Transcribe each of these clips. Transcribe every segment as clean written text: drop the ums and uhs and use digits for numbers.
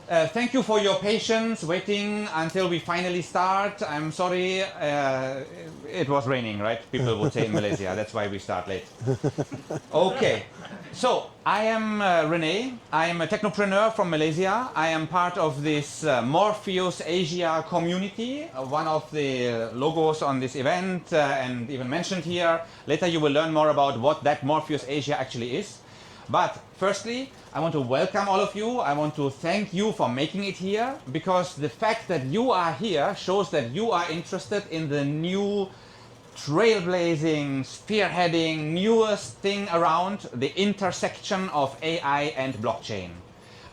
Thank you for your patience waiting until we finally start. I'm sorry, it was raining, right? People would say in Malaysia. That's why we start late. Okay, so I am Rene. I am a technopreneur from Malaysia. I am part of this Morpheus Asia community, one of the logos on this event and even mentioned here. Later you will learn more about what that Morpheus Asia actually is. But firstly, I want to welcome all of you. I want to thank you for making it here, because the fact that you are here shows that you are interested in the new trailblazing, spearheading, newest thing around, the intersection of AI and blockchain.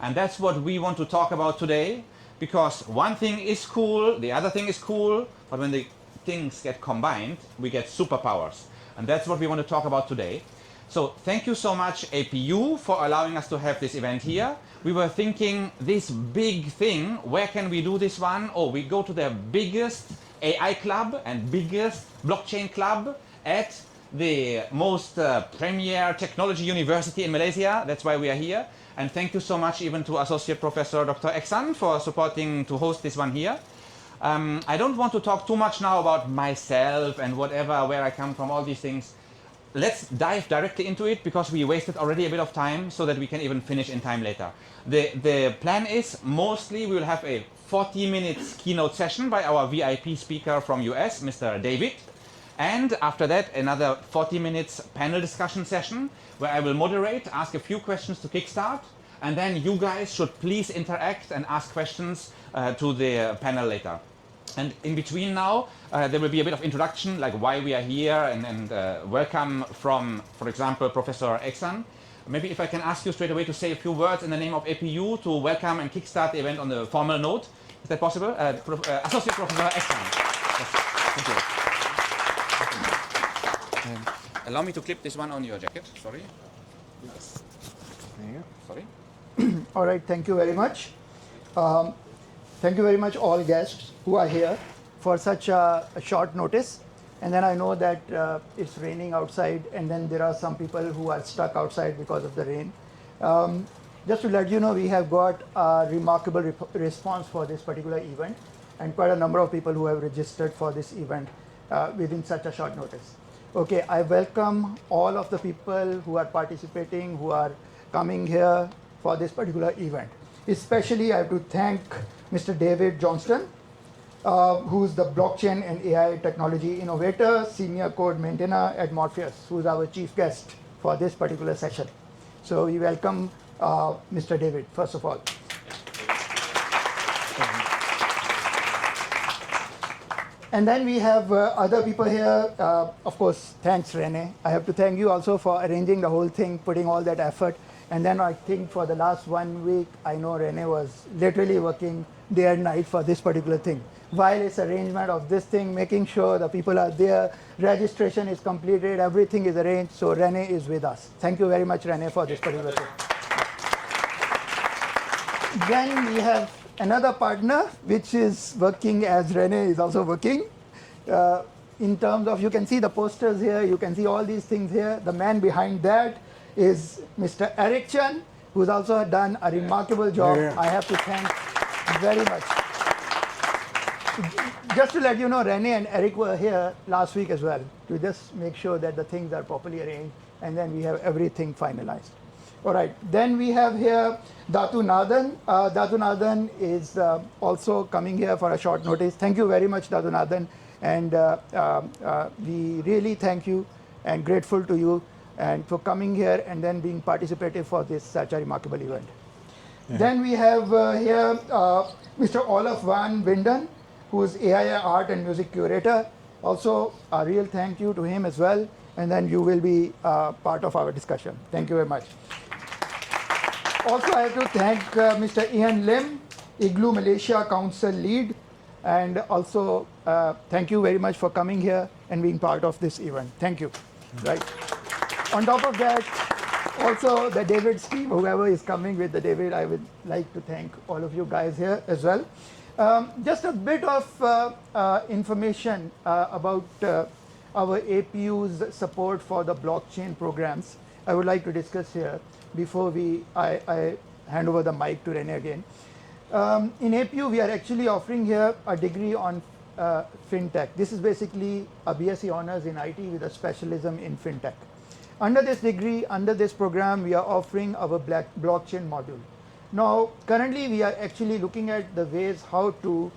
And that's what we want to talk about today, because one thing is cool, the other thing is cool, but when the things get combined, we get superpowers. And that's what we want to talk about today. So thank you so much, APU, for allowing us to have this event here. We were thinking this big thing, where can we do this one? Oh, we go to the biggest AI club and biggest blockchain club at the most premier technology university in Malaysia. That's why we are here. And thank you so much even to Associate Professor Dr. Eksan for supporting to host this one here. I don't want to talk too much now about myself and whatever, where I come from, all these things. Let's dive directly into it, because we wasted already a bit of time so that we can even finish in time later. The plan is mostly we will have a 40 minutes keynote session by our VIP speaker from US, Mr. David. And after that, another 40 minutes panel discussion session where I will moderate, ask a few questions to kickstart, and then you guys should please interact and ask questions to the panel later. And in between now, there will be a bit of introduction, like why we are here, and welcome from, for example, Professor Eksan. Maybe if I can ask you straight away to say a few words in the name of APU to welcome and kickstart the event on the formal note. Is that possible? Associate Professor Eksan. Yes. Thank you. Allow me to clip this one on your jacket. Sorry. Yes. Sorry. All right, thank you very much. Thank you very much, all guests who are here for such a short notice. And then I know that it's raining outside, and then there are some people who are stuck outside because of the rain. Just to let you know, we have got a remarkable response for this particular event, and quite a number of people who have registered for this event within such a short notice. Okay, I welcome all of the people who are participating, who are coming here for this particular event. Especially, I have to thank Mr. David Johnston, who's the blockchain and AI technology innovator, senior code maintainer at Morpheus, who's our chief guest for this particular session. So we welcome Mr. David, first of all. And then we have other people here. Of course, thanks, Rene. I have to thank you also for arranging the whole thing, putting all that effort. And then I think for the last 1 week, I know Rene was literally working day and night for this particular thing. While it's arrangement of this thing, making sure the people are there, registration is completed, everything is arranged. So Rene is with us. Thank you very much, Rene, for this particular thing. Then we have another partner, which is working as Rene is also working. In terms of, you can see the posters here, you can see all these things here. The man behind that is Mr. Eric Chan, who's also done a remarkable job. Yeah. I have to thank very much. Just to let you know, Rene and Eric were here last week as well to just make sure that the things are properly arranged, and then we have everything finalized. All right, then we have here Datu Nathan. Datu Nathan is also coming here for a short notice. Thank you very much, Datu Nathan, and we really thank you and grateful to you and for coming here and then being participative for this such a remarkable event. Yeah. Then we have here Mr. Olaf van Winden, who is AI Art and Music Curator. Also, a real thank you to him as well. And then you will be part of our discussion. Thank you very much. Also, I have to thank Mr. Ian Lim, Igloo Malaysia Council Lead. And also, thank you very much for coming here and being part of this event. Thank you. Right. On top of that, also the David's team, whoever is coming with the David, I would like to thank all of you guys here as well. Just a bit of information about our APU's support for the blockchain programs. I would like to discuss here before I hand over the mic to Rene again. In APU, we are actually offering here a degree on FinTech. This is basically a BSc Honors in IT with a specialism in FinTech. Under this degree, under this program, we are offering our blockchain module. Now, currently, we are actually looking at the ways how to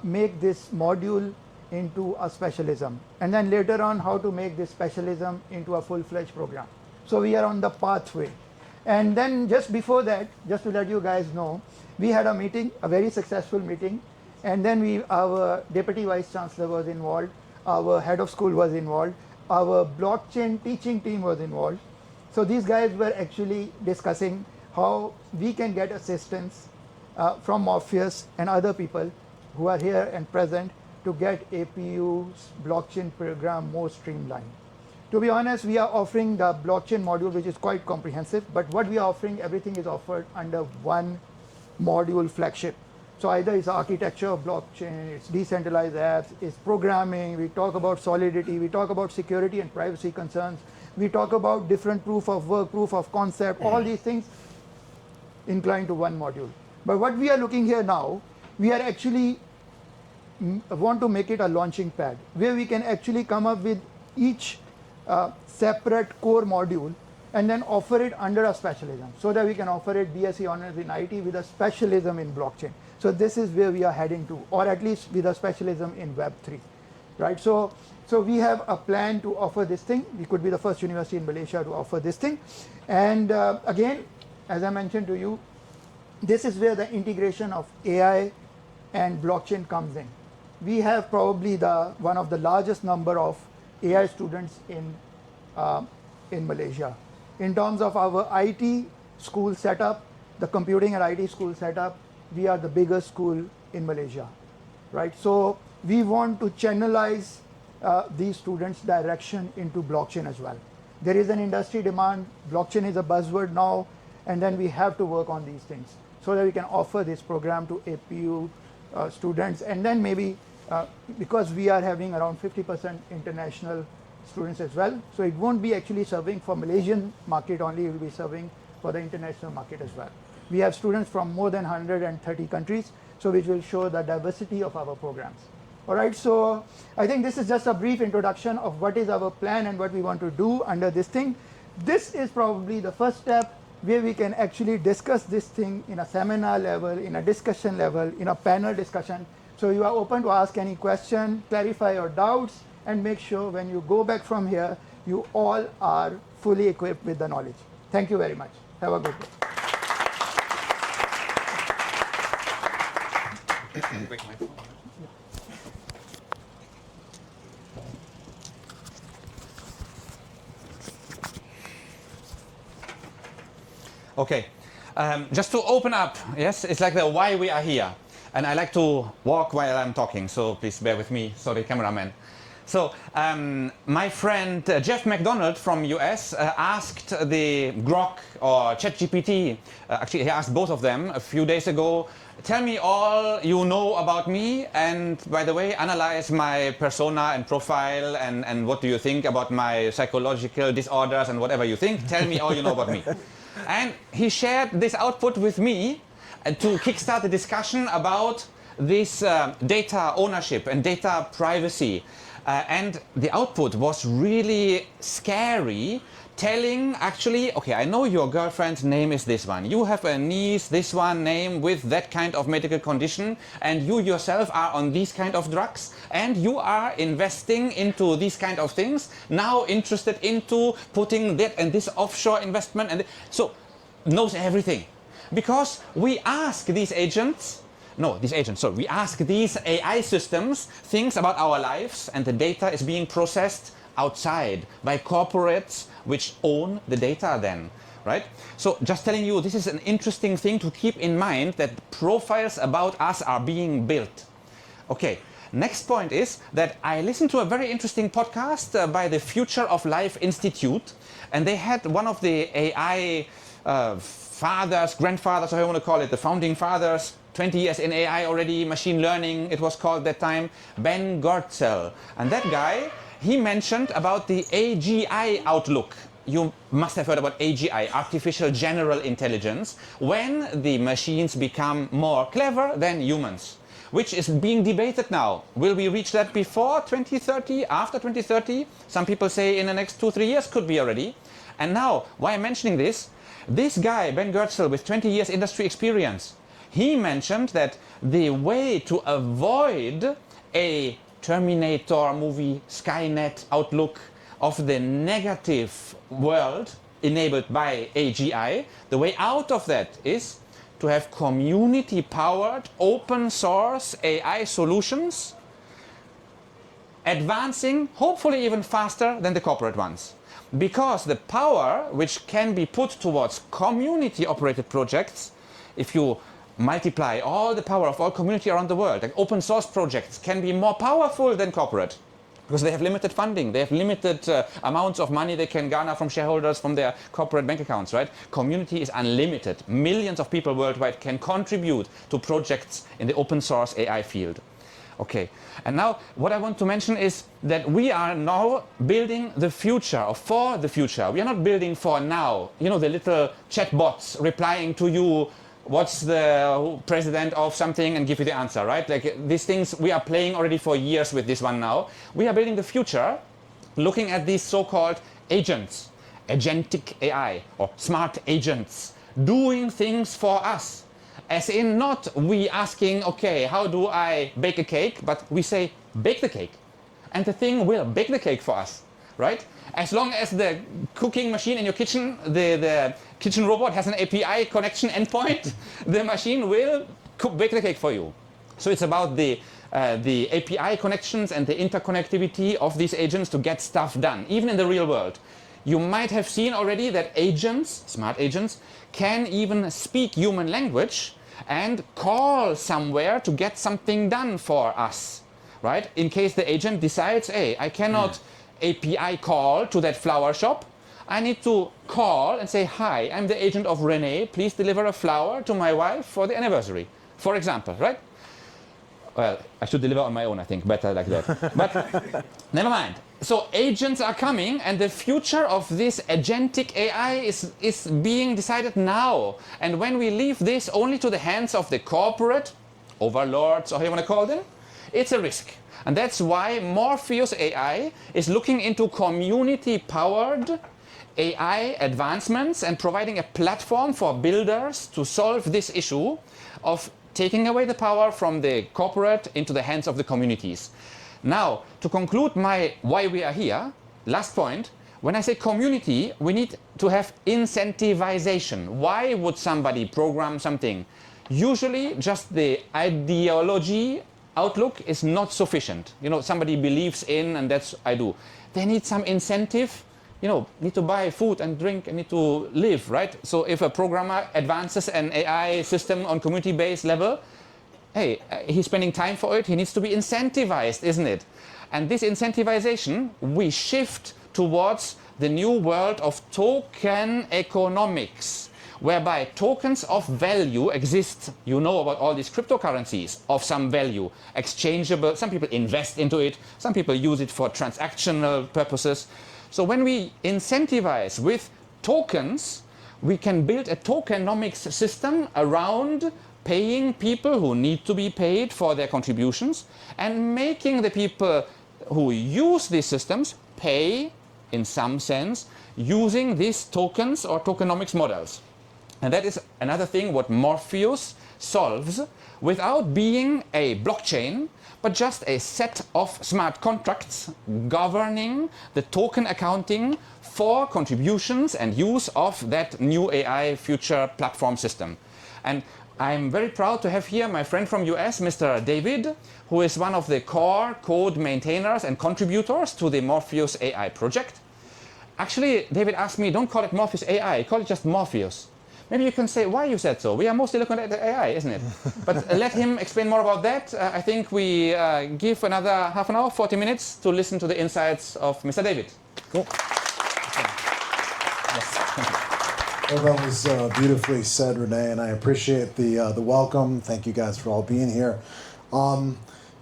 make this module into a specialism, and then later on how to make this specialism into a full-fledged program. So we are on the pathway. And then just before that, just to let you guys know, we had a meeting, a very successful meeting, and then our Deputy Vice Chancellor was involved, our head of school was involved, our blockchain teaching team was involved. So these guys were actually discussing how we can get assistance from Morpheus and other people who are here and present to get APU's blockchain program more streamlined. To be honest, we are offering the blockchain module, which is quite comprehensive, but what we are offering, everything is offered under one module flagship. So either it's architecture of blockchain, it's decentralized apps, it's programming, we talk about solidity, we talk about security and privacy concerns, we talk about different proof of work, proof of concept, all these things inclined to one module. But what we are looking here now, we are actually want to make it a launching pad where we can actually come up with each separate core module and then offer it under a specialism so that we can offer it BSc Honors in IT with a specialism in blockchain. So this is where we are heading to, or at least with a specialism in Web3, right? So we have a plan to offer this thing. We could be the first university in Malaysia to offer this thing. And again, as I mentioned to you, this is where the integration of AI and blockchain comes in. We have probably one of the largest number of AI students in Malaysia. In terms of our IT school setup, the computing and IT school setup, we are the biggest school in Malaysia, right? So we want to channelize these students' direction into blockchain as well. There is an industry demand, blockchain is a buzzword now, and then we have to work on these things so that we can offer this program to APU students, and then maybe because we are having around 50% international students as well, so it won't be actually serving for Malaysian market only, it will be serving for the international market as well. We have students from more than 130 countries, so which will show the diversity of our programs. All right, so I think this is just a brief introduction of what is our plan and what we want to do under this thing. This is probably the first step where we can actually discuss this thing in a seminar level, in a discussion level, in a panel discussion. So you are open to ask any question, clarify your doubts, and make sure when you go back from here, you all are fully equipped with the knowledge. Thank you very much. Have a good day. Okay, just to open up, yes, it's like the why we are here. And I like to walk while I'm talking, so please bear with me. Sorry, cameraman. So my friend Jeff McDonald from US asked the Grok or ChatGPT, actually he asked both of them a few days ago, tell me all you know about me, and by the way, analyze my persona and profile, and what do you think about my psychological disorders and whatever you think, tell me all you know about me. And he shared this output with me to kickstart the discussion about this data ownership and data privacy. And the output was really scary, telling actually, okay, I know your girlfriend's name is this one. You have a niece, this one name with that kind of medical condition, and you yourself are on these kind of drugs, and you are investing into these kind of things, now interested into putting that and this offshore investment, and so knows everything. Because we ask these agents, we ask these AI systems things about our lives, and the data is being processed outside by corporates which own the data then, right? So just telling you, this is an interesting thing to keep in mind, that profiles about us are being built. Okay, next point is that I listened to a very interesting podcast by the Future of Life Institute, and they had one of the AI fathers, grandfathers, how you want to call it, the founding fathers, 20 years in AI already, machine learning, it was called that time, Ben Goertzel. And that guy, he mentioned about the AGI outlook. you must have heard about AGI, Artificial General Intelligence, when the machines become more clever than humans, which is being debated now. Will we reach that before 2030, after 2030? Some people say in the next 2-3 years could be already. And now, why I'm mentioning this guy, Ben Goertzel, with 20 years industry experience, he mentioned that the way to avoid a Terminator movie, Skynet outlook of the negative world enabled by AGI, the way out of that is to have community-powered, open-source AI solutions advancing, hopefully even faster than the corporate ones. Because the power which can be put towards community-operated projects, if you multiply all the power of all community around the world, like open source projects can be more powerful than corporate because they have limited funding, they have limited amounts of money they can garner from shareholders from their corporate bank accounts, right? Community is unlimited. Millions of people worldwide can contribute to projects in the open source AI field. Okay, and now what I want to mention is that we are now building the future, or for the future. We are not building for now. You know, the little chatbots replying to you, what's the president of something, and give you the answer, right? Like these things we are playing already for years with this one now. We are building the future, looking at these so-called agents, agentic AI, or smart agents, doing things for us. As in not we asking, okay, how do I bake a cake? But we say, bake the cake. And the thing will bake the cake for us, right? As long as the cooking machine in your kitchen, the kitchen robot has an API connection endpoint, the machine will bake the cake for you. So it's about the API connections and the interconnectivity of these agents to get stuff done, even in the real world. You might have seen already that agents, smart agents, can even speak human language and call somewhere to get something done for us, right? In case the agent decides, hey, I cannot API call to that flower shop, I need to call and say, hi, I'm the agent of Renee, please deliver a flower to my wife for the anniversary, for example, right? Well, I should deliver on my own, I think, better like that. But never mind. So agents are coming, and the future of this agentic AI is being decided now. And when we leave this only to the hands of the corporate overlords, or how you want to call them, it's a risk. And that's why Morpheus AI is looking into community-powered AI advancements and providing a platform for builders to solve this issue of taking away the power from the corporate into the hands of the communities. Now, to conclude my why we are here, last point, when I say community, we need to have incentivization. Why would somebody program something? Usually just the ideology outlook is not sufficient. You know, somebody believes in, and that's I do. They need some incentive. You know, need to buy food and drink and need to live, right? So if a programmer advances an AI system on community-based level, hey, he's spending time for it, he needs to be incentivized, isn't it? And this incentivization, we shift towards the new world of token economics, whereby tokens of value exist. You know about all these cryptocurrencies of some value, exchangeable. Some people invest into it, some people use it for transactional purposes. So when we incentivize with tokens, we can build a tokenomics system around paying people who need to be paid for their contributions and making the people who use these systems pay, in some sense, using these tokens or tokenomics models. And that is another thing what Morpheus solves without being a blockchain, but just a set of smart contracts governing the token accounting for contributions and use of that new AI future platform system. And I'm very proud to have here my friend from US, Mr. David, who is one of the core code maintainers and contributors to the Morpheus AI project. Actually, David asked me, don't call it Morpheus AI, call it just Morpheus. Maybe you can say why you said so. We are mostly looking at AI, isn't it? But let him explain more about that. I think we give another half an hour, 40 minutes to listen to the insights of Mr. David. Cool. Well, that was beautifully said, Renee, and I appreciate the welcome. Thank you guys for all being here.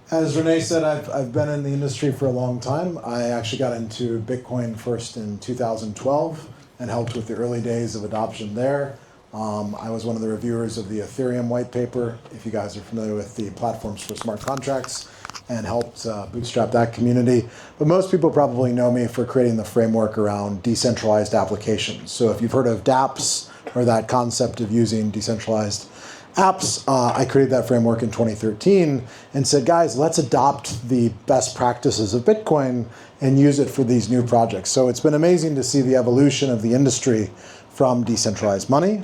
As Renee said, I've been in the industry for a long time. I actually got into Bitcoin first in 2012 and helped with the early days of adoption there. I was one of the reviewers of the Ethereum white paper, if you guys are familiar with the platforms for smart contracts, and helped bootstrap that community. But most people probably know me for creating the framework around decentralized applications. So if you've heard of dApps or that concept of using decentralized apps, I created that framework in 2013 and said, guys, let's adopt the best practices of Bitcoin and use it for these new projects. So it's been amazing to see the evolution of the industry from decentralized money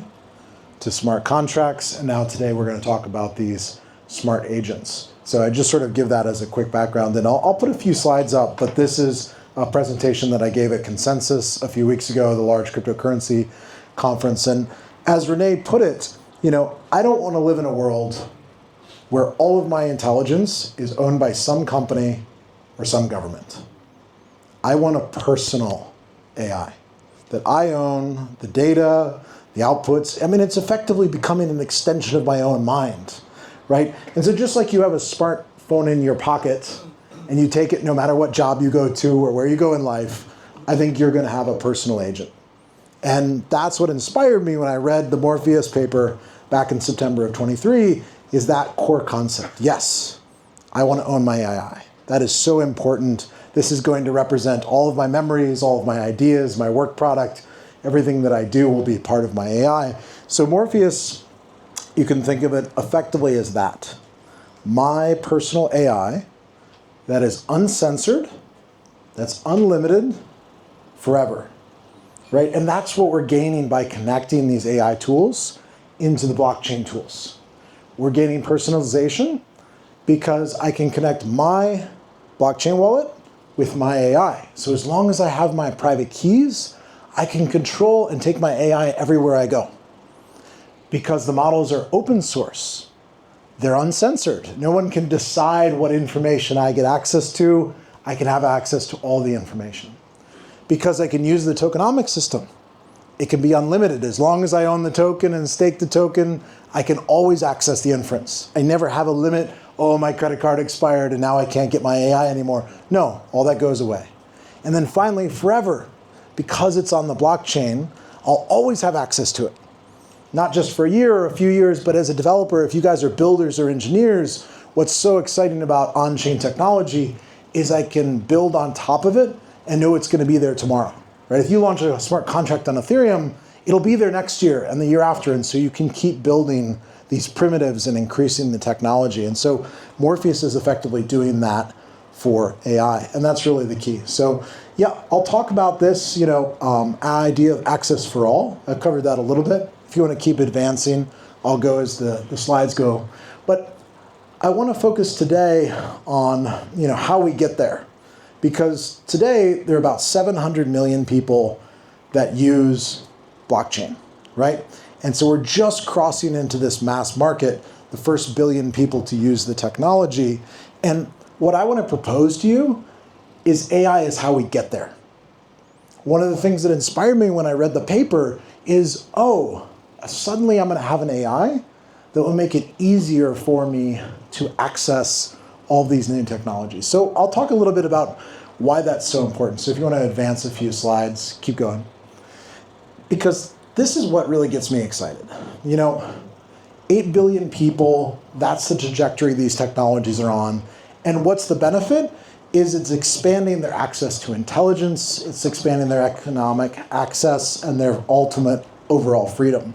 to smart contracts, and now today we're going to talk about these smart agents. So I just sort of give that as a quick background, and I'll put a few slides up, but this is a presentation that I gave at Consensus a few weeks ago, the large cryptocurrency conference. And as Renee put it, you know, I don't want to live in a world where all of my intelligence is owned by some company or some government. I want a personal AI that I own, the data, the outputs. I mean, it's effectively becoming an extension of my own mind, right? And so just like you have a smartphone in your pocket and you take it no matter what job you go to or where you go in life, I think you're going to have a personal agent. And that's what inspired me when I read the Morpheus paper back in September of 23, is that core concept. Yes, I want to own my AI. That is so important. This is going to represent all of my memories, all of my ideas, my work product. Everything that I do will be part of my AI. So Morpheus, you can think of it effectively as that. My personal AI that is uncensored, that's unlimited, forever, right? And that's what we're gaining by connecting these AI tools into the blockchain tools. We're gaining personalization because I can connect my blockchain wallet with my AI. So as long as I have my private keys, I can control and take my AI everywhere I go. Because the models are open source, they're uncensored. No one can decide what information I get access to. I can have access to all the information. Because I can use the tokenomics system, it can be unlimited. As long as I own the token and stake the token, I can always access the inference. I never have a limit. Oh, my credit card expired and now I can't get my AI anymore. No, all that goes away. And then finally, forever, because it's on the blockchain, I'll always have access to it. Not just for a year or a few years, but as a developer, if you guys are builders or engineers, what's so exciting about on-chain technology is I can build on top of it and know it's going to be there tomorrow. Right? If you launch a smart contract on Ethereum, it'll be there next year and the year after, and so you can keep building these primitives and increasing the technology. And so Morpheus is effectively doing that for AI, and that's really the key. So yeah, I'll talk about this, idea of access for all. I've covered that a little bit. If you want to keep advancing, I'll go as the slides go. But I want to focus today on, how we get there. Because today, there are about 700 million people that use blockchain, right? And so we're just crossing into this mass market, the first billion people to use the technology. And what I want to propose to you is AI is how we get there. One of the things that inspired me when I read the paper is, suddenly I'm going to have an AI that will make it easier for me to access all these new technologies. So I'll talk a little bit about why that's so important. So if you want to advance a few slides, keep going. Because this is what really gets me excited. 8 billion people, that's the trajectory these technologies are on. And what's the benefit? Is it's expanding their access to intelligence, it's expanding their economic access and their ultimate overall freedom.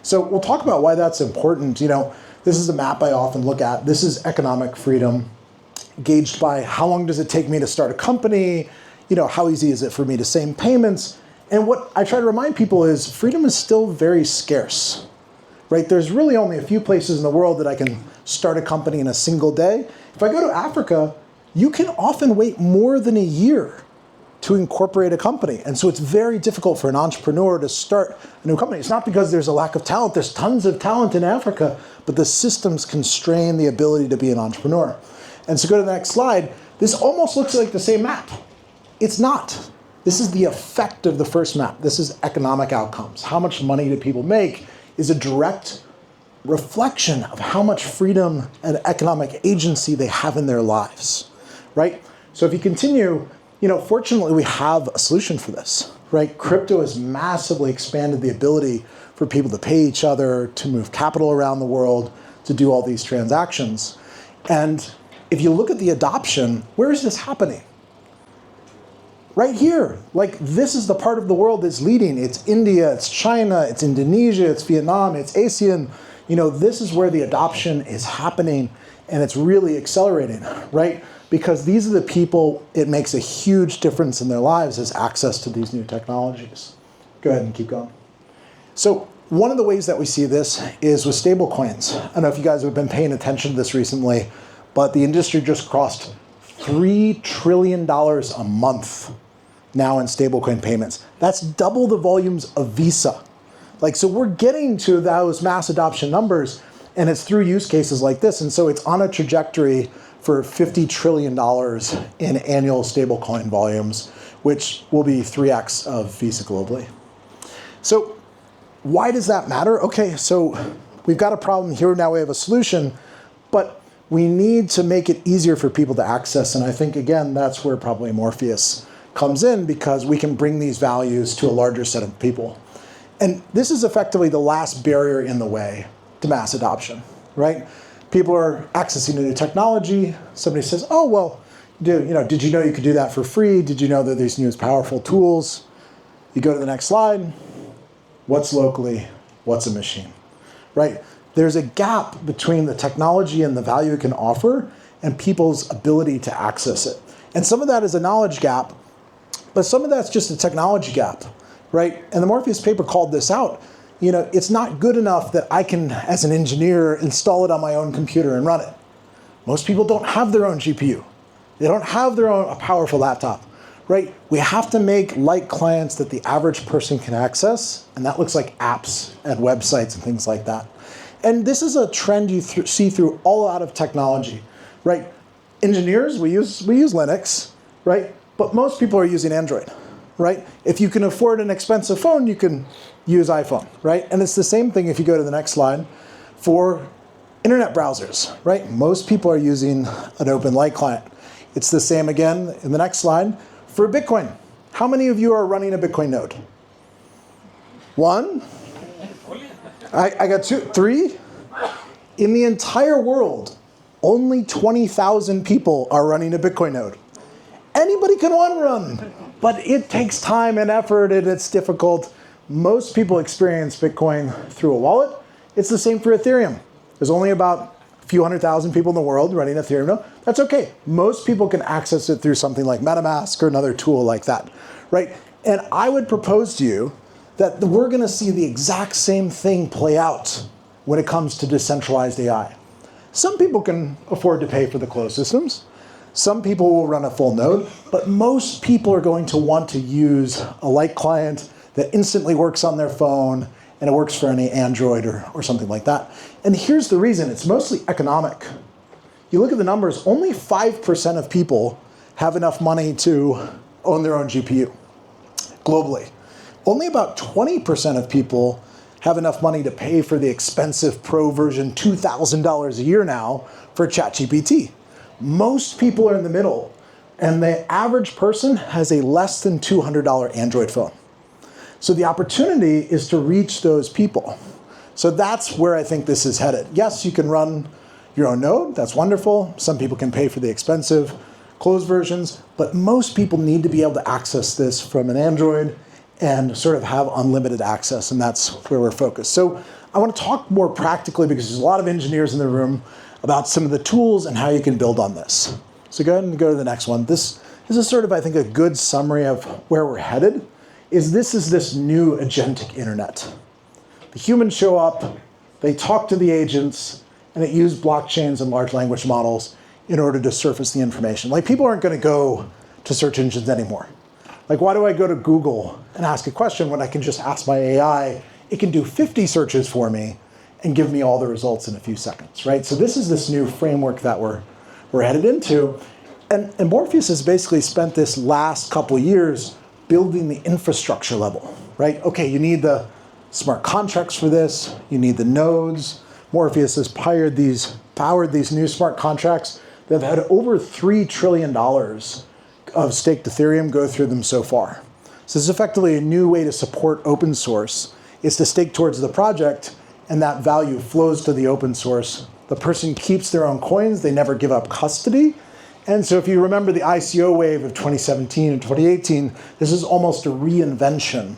So we'll talk about why that's important. This is a map I often look at. This is economic freedom, gauged by how long does it take me to start a company, how easy is it for me to send payments. And what I try to remind people is freedom is still very scarce, right? There's really only a few places in the world that I can start a company in a single day. If I go to Africa, you can often wait more than a year to incorporate a company. And so it's very difficult for an entrepreneur to start a new company. It's not because there's a lack of talent. There's tons of talent in Africa, but the systems constrain the ability to be an entrepreneur. And so go to the next slide. This almost looks like the same map. It's not. This is the effect of the first map. This is economic outcomes. How much money do people make is a direct reflection of how much freedom and economic agency they have in their lives, right? So if you continue, fortunately we have a solution for this, right? Crypto has massively expanded the ability for people to pay each other, to move capital around the world, to do all these transactions. And if you look at the adoption, where is this happening? Right here. Like, this is the part of the world that's leading. It's India, it's China, it's Indonesia, it's Vietnam, it's ASEAN. This is where the adoption is happening, and it's really accelerating, right? Because these are the people, it makes a huge difference in their lives as access to these new technologies. Go ahead and keep going. So one of the ways that we see this is with stable coins. I don't know if you guys have been paying attention to this recently, but the industry just crossed $3 trillion a month now in stablecoin payments. That's double the volumes of Visa. So we're getting to those mass adoption numbers, and it's through use cases like this. And so it's on a trajectory for $50 trillion in annual stablecoin volumes, which will be 3x of Visa globally. So why does that matter? Okay, so we've got a problem here, now we have a solution, but we need to make it easier for people to access. And I think, again, that's where probably Morpheus comes in, because we can bring these values to a larger set of people. And this is effectively the last barrier in the way to mass adoption, right? People are accessing a new technology. Somebody says, oh, well, did you know you could do that for free? Did you know that these new powerful tools? You go to the next slide. What's locally? What's a machine, right? There's a gap between the technology and the value it can offer and people's ability to access it. And some of that is a knowledge gap, but some of that's just a technology gap, right? And the Morpheus paper called this out. It's not good enough that I can, as an engineer, install it on my own computer and run it. Most people don't have their own GPU. They don't have their own powerful laptop, right? We have to make light clients that the average person can access, and that looks like apps and websites and things like that. And this is a trend you see through all out of technology, right? Engineers, we use Linux, right? But most people are using Android, right? If you can afford an expensive phone, you can use iPhone, right? And it's the same thing if you go to the next slide for internet browsers, right? Most people are using an open light client. It's the same again in the next slide for Bitcoin. How many of you are running a Bitcoin node? One? I got two, three? In the entire world, only 20,000 people are running a Bitcoin node. Anybody can run, but it takes time and effort, and it's difficult. Most people experience Bitcoin through a wallet. It's the same for Ethereum. There's only about a few 100,000 people in the world running Ethereum node. That's okay. Most people can access it through something like MetaMask or another tool like that, right? And I would propose to you that we're going to see the exact same thing play out when it comes to decentralized AI. Some people can afford to pay for the closed systems. Some people will run a full node, but most people are going to want to use a light client that instantly works on their phone, and it works for any Android or something like that. And here's the reason. It's mostly economic. You look at the numbers, only 5% of people have enough money to own their own GPU globally. Only about 20% of people have enough money to pay for the expensive pro version $2,000 a year now for ChatGPT. Most people are in the middle, and the average person has a less than $200 Android phone. So the opportunity is to reach those people. So that's where I think this is headed. Yes, you can run your own node. That's wonderful. Some people can pay for the expensive closed versions, but most people need to be able to access this from an Android and sort of have unlimited access, and that's where we're focused. So I want to talk more practically, because there's a lot of engineers in the room, about some of the tools and how you can build on this. So go ahead and go to the next one. This is sort of, I think, a good summary of where we're headed. This is this new agentic internet. The humans show up, they talk to the agents, and it used blockchains and large language models in order to surface the information. Like, people aren't going to go to search engines anymore. Like, why do I go to Google and ask a question when I can just ask my AI? It can do 50 searches for me and give me all the results in a few seconds, right? So this is this new framework that we're headed into. And Morpheus has basically spent this last couple years building the infrastructure level, right? Okay, you need the smart contracts for this. You need the nodes. Morpheus has powered these new smart contracts that have had over $3 trillion of staked Ethereum go through them so far. So this is effectively a new way to support open source, is to stake towards the project, and that value flows to the open source. The person keeps their own coins, they never give up custody. And so if you remember the ICO wave of 2017 and 2018, this is almost a reinvention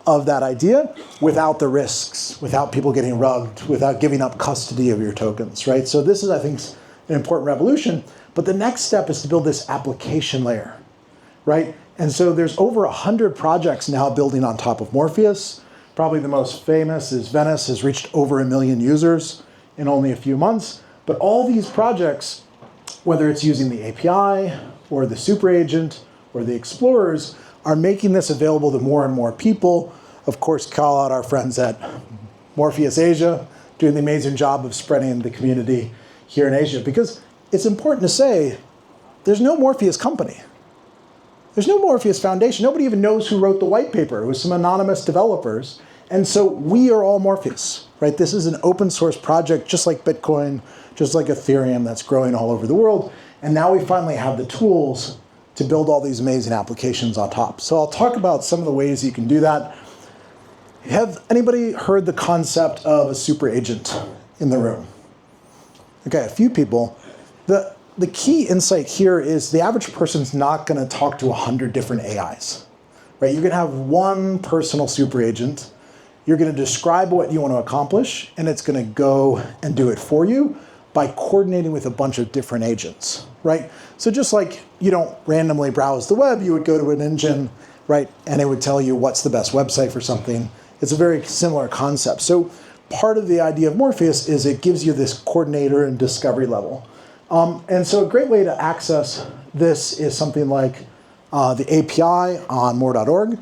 of that idea without the risks, without people getting rugged, without giving up custody of your tokens, right? So this is, I think, an important revolution. But the next step is to build this application layer, right? And so there's over 100 projects now building on top of Morpheus. Probably the most famous is Venice, has reached over 1 million users in only a few months. But all these projects, whether it's using the API or the super agent or the explorers, are making this available to more and more people. Of course, call out our friends at Morpheus Asia, doing the amazing job of spreading the community here in Asia. Because it's important to say, there's no Morpheus company. There's no Morpheus Foundation. Nobody even knows who wrote the white paper. It was some anonymous developers. And so we are all Morpheus, right? This is an open source project, just like Bitcoin, just like Ethereum, that's growing all over the world. And now we finally have the tools to build all these amazing applications on top. So I'll talk about some of the ways you can do that. Have anybody heard the concept of a super agent in the room? Okay, a few people. The key insight here is the average person's not going to talk to 100 different AIs, right? You're going to have one personal super agent. You're going to describe what you want to accomplish, and it's going to go and do it for you by coordinating with a bunch of different agents, right? So just like you don't randomly browse the web, you would go to an engine, right? And it would tell you what's the best website for something. It's a very similar concept. So part of the idea of Morpheus is it gives you this coordinator and discovery level. And so a great way to access this is something like the API on more.org.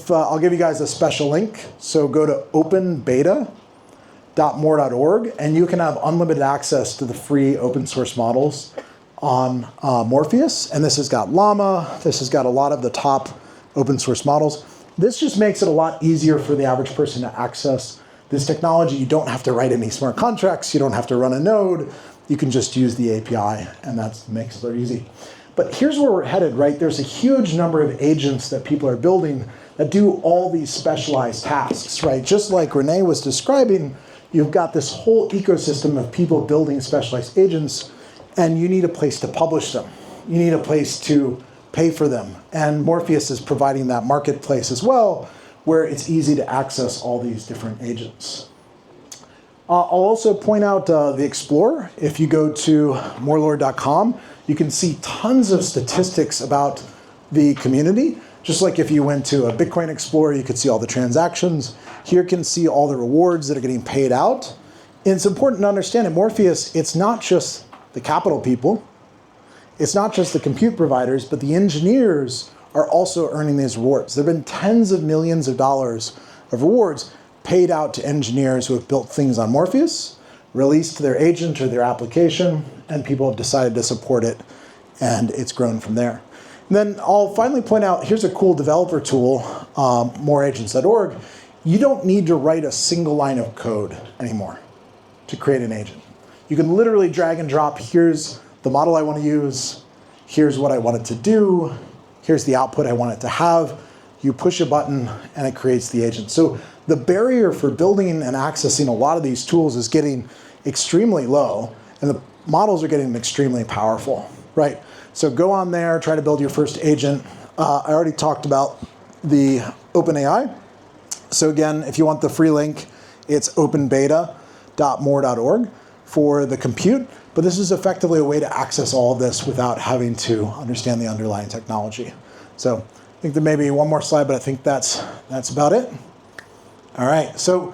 I'll give you guys a special link. So go to openbeta.more.org, and you can have unlimited access to the free open source models on Morpheus. And this has got Llama. This has got a lot of the top open source models. This just makes it a lot easier for the average person to access this technology. You don't have to write any smart contracts. You don't have to run a node. You can just use the API, and that makes it very easy. But here's where we're headed, right? There's a huge number of agents that people are building that do all these specialized tasks, right? Just like Renee was describing, you've got this whole ecosystem of people building specialized agents, and you need a place to publish them. You need a place to pay for them. And Morpheus is providing that marketplace as well, where it's easy to access all these different agents. I'll also point out the Explorer. If you go to morelord.com, you can see tons of statistics about the community. Just like if you went to a Bitcoin Explorer, you could see all the transactions. Here you can see all the rewards that are getting paid out. And it's important to understand in Morpheus, it's not just the capital people, it's not just the compute providers, but the engineers are also earning these rewards. There have been tens of millions of dollars of rewards paid out to engineers who have built things on Morpheus, released their agent or their application, and people have decided to support it, and it's grown from there. And then I'll finally point out, here's a cool developer tool, moreagents.org. You don't need to write a single line of code anymore to create an agent. You can literally drag and drop, here's the model I want to use, here's what I want it to do, here's the output I want it to have. You push a button and it creates the agent. So the barrier for building and accessing a lot of these tools is getting extremely low, and the models are getting extremely powerful, right? So go on there, try to build your first agent. I already talked about the OpenAI. So again, if you want the free link, it's openbeta.more.org for the compute. But this is effectively a way to access all of this without having to understand the underlying technology. So I think there may be one more slide, but I think that's about it. All right, so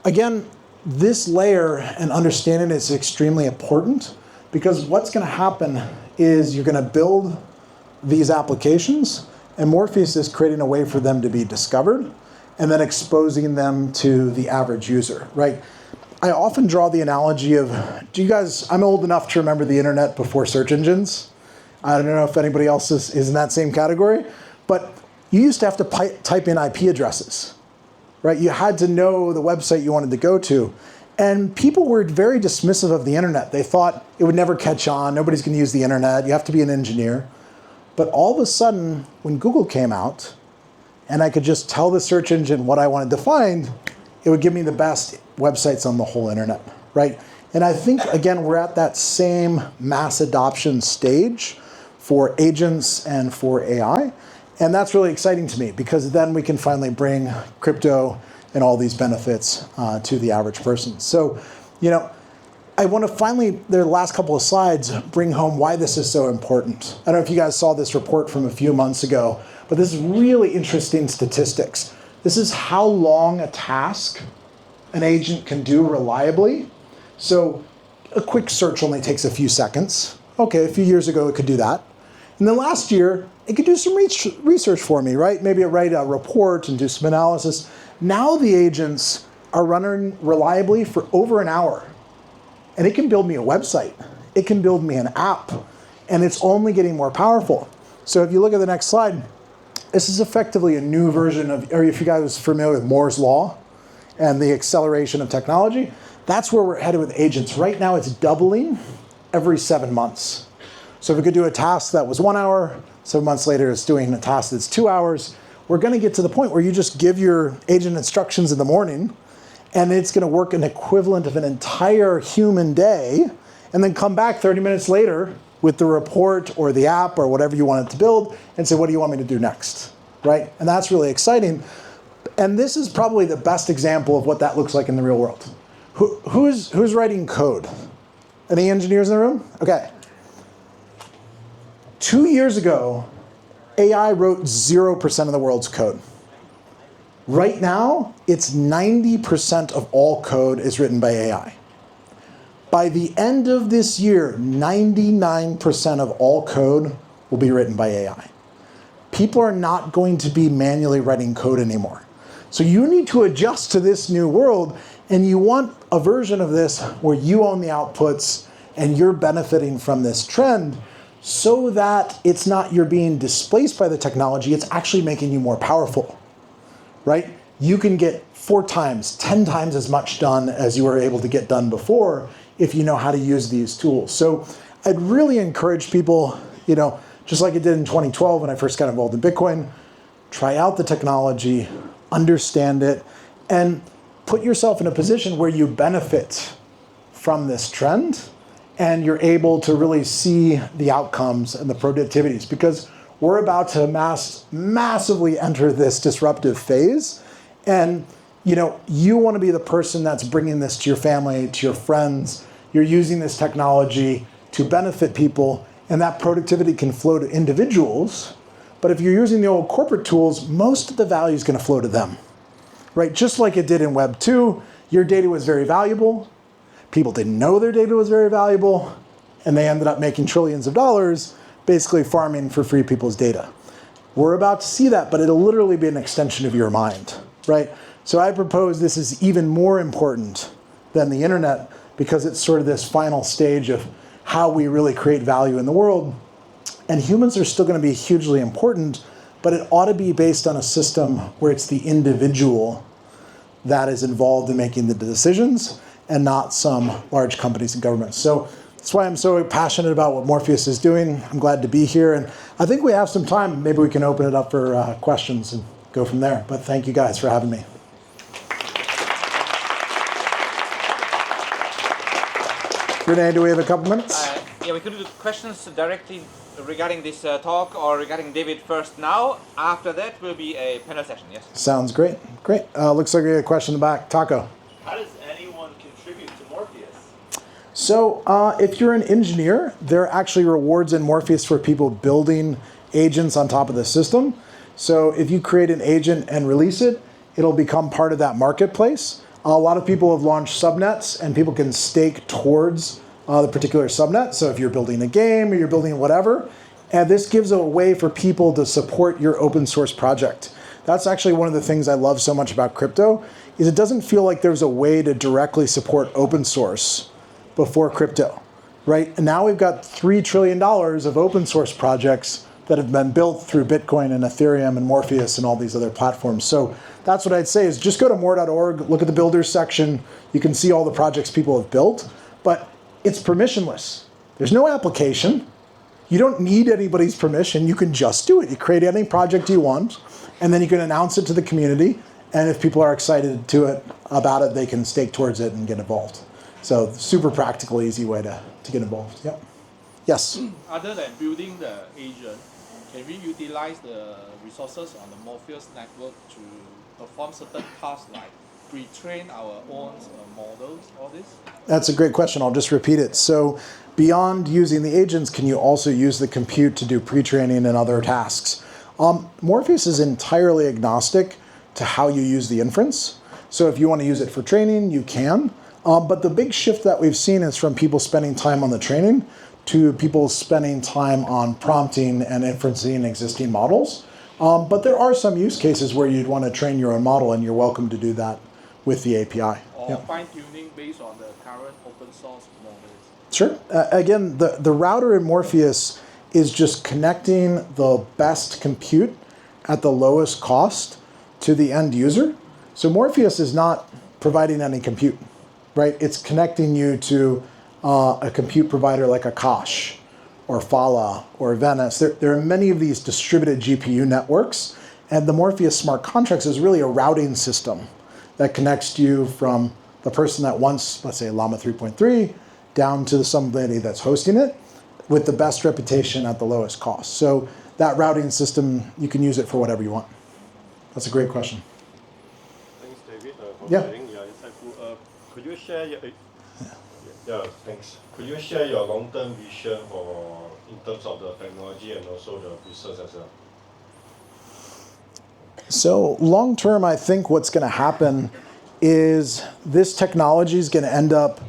again, this layer and understanding is extremely important, because what's going to happen is you're going to build these applications, and Morpheus is creating a way for them to be discovered and then exposing them to the average user, right? I often draw the analogy of, I'm old enough to remember the internet before search engines. I don't know if anybody else is in that same category, but you used to have to type in IP addresses, right? You had to know the website you wanted to go to. And people were very dismissive of the internet. They thought it would never catch on. Nobody's going to use the internet. You have to be an engineer. But all of a sudden, when Google came out, and I could just tell the search engine what I wanted to find, it would give me the best websites on the whole internet, right? And I think, again, we're at that same mass adoption stage for agents and for AI. And that's really exciting to me, because then we can finally bring crypto and all these benefits to the average person. So, I want to finally, the last couple of slides, bring home why this is so important. I don't know if you guys saw this report from a few months ago, but this is really interesting statistics. This is how long a task an agent can do reliably. So a quick search only takes a few seconds. Okay, a few years ago it could do that. And then last year, it could do some research for me, right? Maybe write a report and do some analysis. Now the agents are running reliably for over an hour. And it can build me a website. It can build me an app. And it's only getting more powerful. So if you look at the next slide, this is effectively a new version of, or if you guys are familiar with Moore's Law and the acceleration of technology, that's where we're headed with agents. Right now it's doubling every 7 months. So if we could do a task that was 1 hour, 7 months later it's doing a task that's 2 hours, we're going to get to the point where you just give your agent instructions in the morning, and it's going to work an equivalent of an entire human day, and then come back 30 minutes later with the report or the app or whatever you want it to build and say, what do you want me to do next, right? And that's really exciting. And this is probably the best example of what that looks like in the real world. Who's writing code? Any engineers in the room? Okay. 2 years ago, AI wrote 0% of the world's code. Right now, it's 90% of all code is written by AI. By the end of this year, 99% of all code will be written by AI. People are not going to be manually writing code anymore. So you need to adjust to this new world, and you want a version of this where you own the outputs and you're benefiting from this trend, so that it's not you're being displaced by the technology, it's actually making you more powerful, right? You can get 4 times, 10 times as much done as you were able to get done before if you know how to use these tools. So I'd really encourage people, just like I did in 2012 when I first got involved in Bitcoin, try out the technology, understand it, and put yourself in a position where you benefit from this trend and you're able to really see the outcomes and the productivities, because we're about to massively enter this disruptive phase. And you want to be the person that's bringing this to your family, to your friends. You're using this technology to benefit people, and that productivity can flow to individuals. But if you're using the old corporate tools, most of the value is going to flow to them, right? Just like it did in Web 2, your data was very valuable. People didn't know their data was very valuable, and they ended up making trillions of dollars basically farming for free people's data. We're about to see that, but it'll literally be an extension of your mind, right? So I propose this is even more important than the internet, because it's sort of this final stage of how we really create value in the world. And humans are still going to be hugely important, but it ought to be based on a system where it's the individual that is involved in making the decisions, and not some large companies and governments. So that's why I'm so passionate about what Morpheus is doing. I'm glad to be here. And I think we have some time. Maybe we can open it up for questions and go from there. But thank you guys for having me. Renee, do we have a couple minutes? Yeah, we could do questions directly regarding this talk or regarding David first now. After that will be a panel session, yes? Sounds great. Great. Looks like we have a question in the back. Taco. How does anyone contribute to Morpheus? So if you're an engineer, there are actually rewards in Morpheus for people building agents on top of the system. So if you create an agent and release it, it'll become part of that marketplace. A lot of people have launched subnets, and people can stake towards the particular subnet. So if you're building a game or you're building whatever, and this gives a way for people to support your open source project. That's actually one of the things I love so much about crypto, is it doesn't feel like there's a way to directly support open source before crypto, right? And now we've got $3 trillion of open source projects that have been built through Bitcoin and Ethereum and Morpheus and all these other platforms. So that's what I'd say is just go to more.org, look at the builders section. You can see all the projects people have built, but it's permissionless. There's no application. You don't need anybody's permission. You can just do it. You create any project you want, and then you can announce it to the community. And if people are excited about it, they can stake towards it and get involved. So super practical, easy way to get involved. Yep. Yes? Other than building the agent, can we utilize the resources on the Morpheus network to perform certain tasks like pre-train our own models, all this? That's a great question. I'll just repeat it. So beyond using the agents, can you also use the compute to do pre-training and other tasks? Morpheus is entirely agnostic to how you use the inference. So if you want to use it for training, you can. But the big shift that we've seen is from people spending time on the training to people spending time on prompting and inferencing existing models. But there are some use cases where you'd want to train your own model, and you're welcome to do that with the API. Or fine-tuning based on the current open source models? Sure. Again, the router in Morpheus is just connecting the best compute at the lowest cost to the end user. So Morpheus is not providing any compute, right? It's connecting you to a compute provider like Akash or Fala or Venice. There are many of these distributed GPU networks, and the Morpheus smart contracts is really a routing system that connects you from the person that wants, let's say, Llama 3.3 down to somebody that's hosting it with the best reputation at the lowest cost. So that routing system, you can use it for whatever you want. That's a great question. Thanks, David, for Yeah. sharing your insightful. Could you share your thanks. Could you share your long-term vision for in terms of the technology and also the business as well? So long term, I think what's going to happen is this technology is going to end up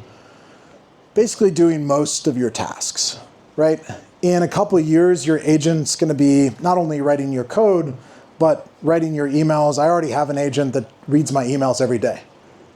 basically doing most of your tasks, right? In a couple of years, your agent's going to be not only writing your code, but writing your emails. I already have an agent that reads my emails every day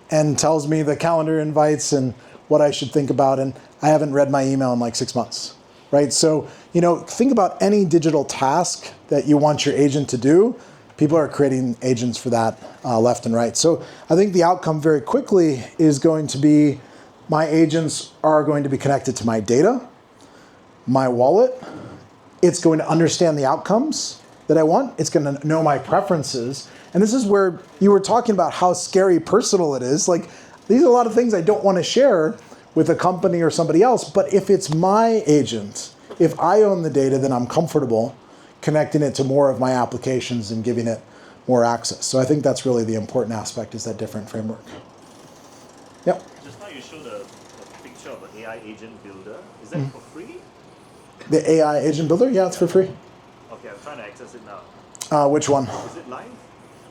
and tells me the calendar invites and what I should think about. And I haven't read my email in like 6 months, right? So, think about any digital task that you want your agent to do. People are creating agents for that left and right. So I think the outcome very quickly is going to be my agents are going to be connected to my data, my wallet. It's going to understand the outcomes that I want. It's going to know my preferences. And this is where you were talking about how scary personal it is. Like, these are a lot of things I don't want to share with a company or somebody else. But if it's my agent, if I own the data, then I'm comfortable connecting it to more of my applications and giving it more access. So I think that's really the important aspect, is that different framework. Yep. Just now you showed a picture of an AI agent builder. Is that for free? The AI agent builder, yeah, it's for free. Okay, I'm trying to access it now. Which one? Is it live?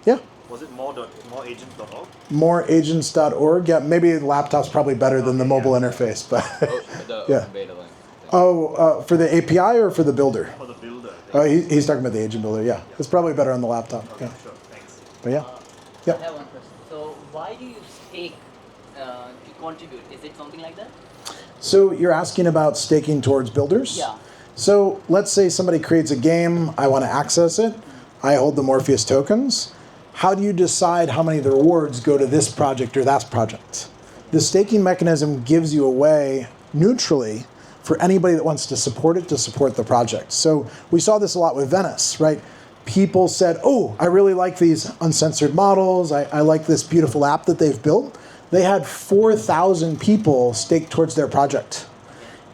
Yeah. Was it moreagents.org? Moreagents.org. Yeah, maybe the laptop's probably better than the mobile interface, but yeah. For the API or for the builder? For the builder. Oh, he's talking about the agent builder. Yeah, it's probably better on the laptop. Okay, Yeah, sure, thanks. but yeah. I have one question. So why do you stake to contribute? Is it something like that? So you're asking about staking towards builders? Yeah. So let's say somebody creates a game, I want to access it, I hold the Morpheus tokens. How do you decide how many of the rewards go to this project or that project? The staking mechanism gives you a way, neutrally, for anybody that wants to support it, to support the project. So we saw this a lot with Venice, right? People said, oh, I really like these uncensored models, I like this beautiful app that they've built. They had 4,000 people stake towards their project.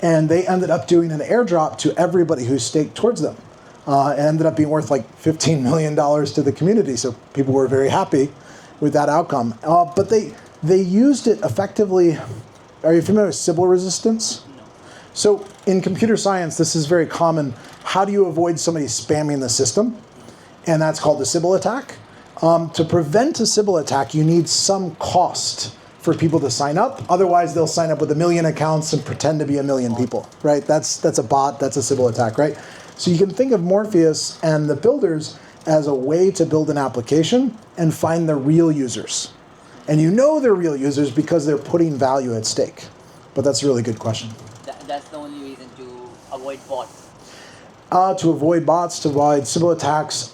And they ended up doing an airdrop to everybody who staked towards them. It ended up being worth like $15 million to the community. So people were very happy with that outcome. But they used it effectively. Are you familiar with Sybil resistance? No. So in computer science, this is very common. How do you avoid somebody spamming the system? And that's called a Sybil attack. To prevent a Sybil attack, you need some cost for people to sign up. Otherwise, they'll sign up with 1 million accounts and pretend to be 1 million people, right? That's a bot, that's a Sybil attack, right? So you can think of Morpheus and the builders as a way to build an application and find the real users. And you know they're real users because they're putting value at stake. But that's a really good question. That's the only reason to avoid bots. To avoid bots, to avoid Sybil attacks,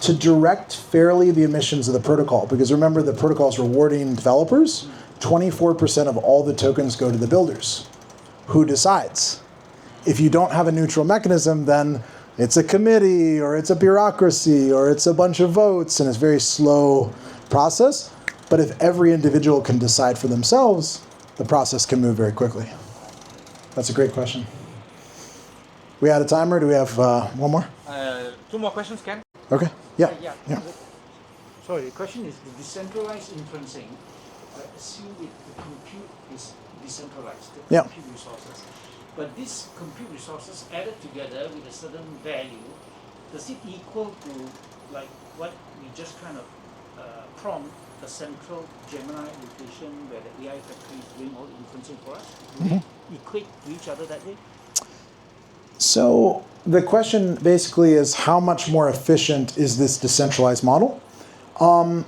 to direct fairly the emissions of the protocol. Because remember, the protocol is rewarding developers. 24% of all the tokens go to the builders. Who decides? If you don't have a neutral mechanism, then it's a committee, or it's a bureaucracy, or it's a bunch of votes, and it's a very slow process. But if every individual can decide for themselves, the process can move very quickly. That's a great question. We had a timer. Do we have one more? 2 more questions, Ken? Okay. Yeah. Yeah. Sorry, the question is the decentralized inferencing. I assume the compute is decentralized, the Yeah. compute resources. But these compute resources added together with a certain value, does it equal to like what we just kind of prompt a central Gemini location where the AI factory is doing all the inferencing for us? Do they equate to each other that way? So the question basically is, how much more efficient is this decentralized model?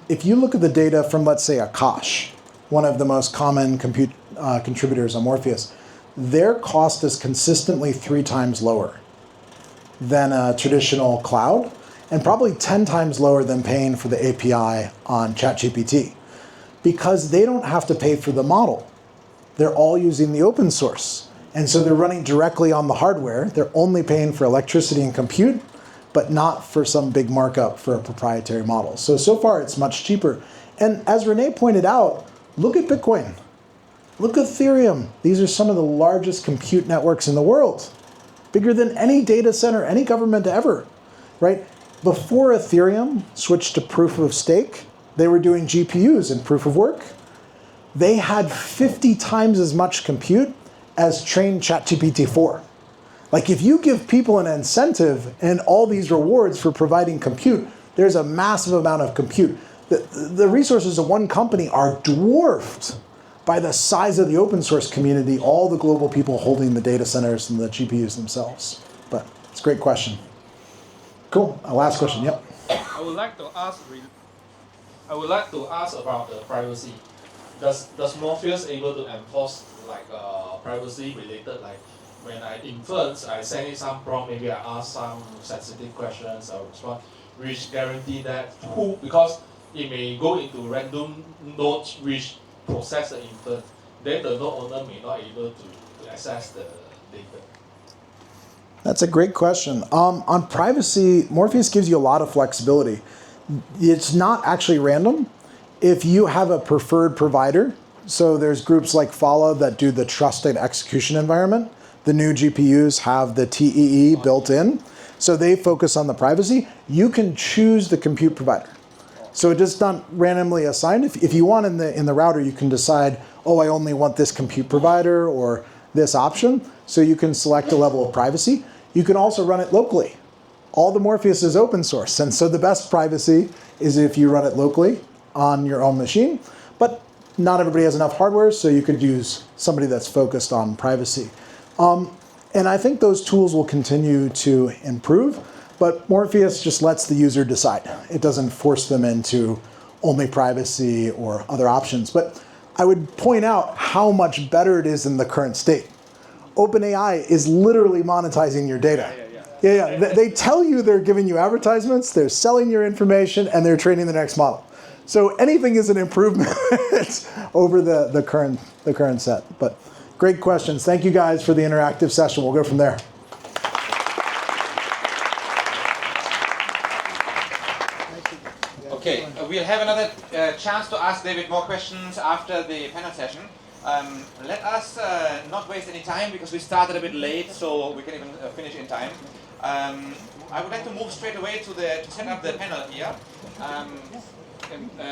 If you look at the data from, let's say, Akash, one of the most common compute contributors on Morpheus, their cost is consistently 3 times lower than a traditional cloud, and probably 10 times lower than paying for the API on ChatGPT, because they don't have to pay for the model. They're all using the open source. And so they're running directly on the hardware. They're only paying for electricity and compute, but not for some big markup for a proprietary model. So far it's much cheaper. And as Renee pointed out, look at Bitcoin. Look at Ethereum. These are some of the largest compute networks in the world. Bigger than any data center, any government ever, right? Before Ethereum switched to proof of stake, they were doing GPUs and proof of work. They had 50 times as much compute as trained ChatGPT-4. Like, if you give people an incentive and all these rewards for providing compute, there's a massive amount of compute. The resources of one company are dwarfed by the size of the open source community, all the global people holding the data centers and the GPUs themselves. But it's a great question. Cool. Last question. Yep. I would like to ask about the privacy. Does Morpheus able to enforce like privacy related, like when I inference, I send it some prompt, maybe I ask some sensitive questions or respond, which guarantee that because it may go into random nodes which process the inference, then the node owner may not able to access the data. That's a great question. On privacy, Morpheus gives you a lot of flexibility. It's not actually random. If you have a preferred provider, so there's groups like Fala that do the trusted execution environment. The new GPUs have the TEE built in, so they focus on the privacy. You can choose the compute provider. So it's just not randomly assigned. If you want in the router, you can decide, oh, I only want this compute provider or this option. So you can select a level of privacy. You can also run it locally. All the Morpheus is open source, and so the best privacy is if you run it locally on your own machine. But not everybody has enough hardware, so you could use somebody that's focused on privacy. And I think those tools will continue to improve, but Morpheus just lets the user decide. It doesn't force them into only privacy or other options. But I would point out how much better it is in the current state. OpenAI is literally monetizing your data. Yeah. They tell you they're giving you advertisements, they're selling your information, and they're training the next model. So anything is an improvement over the current set. But great questions. Thank you guys for the interactive session. We'll go from there. Okay, we'll have another chance to ask David more questions after the panel session. Let us not waste any time because we started a bit late, so we can even finish in time. I would like to move straight away to set up the panel here.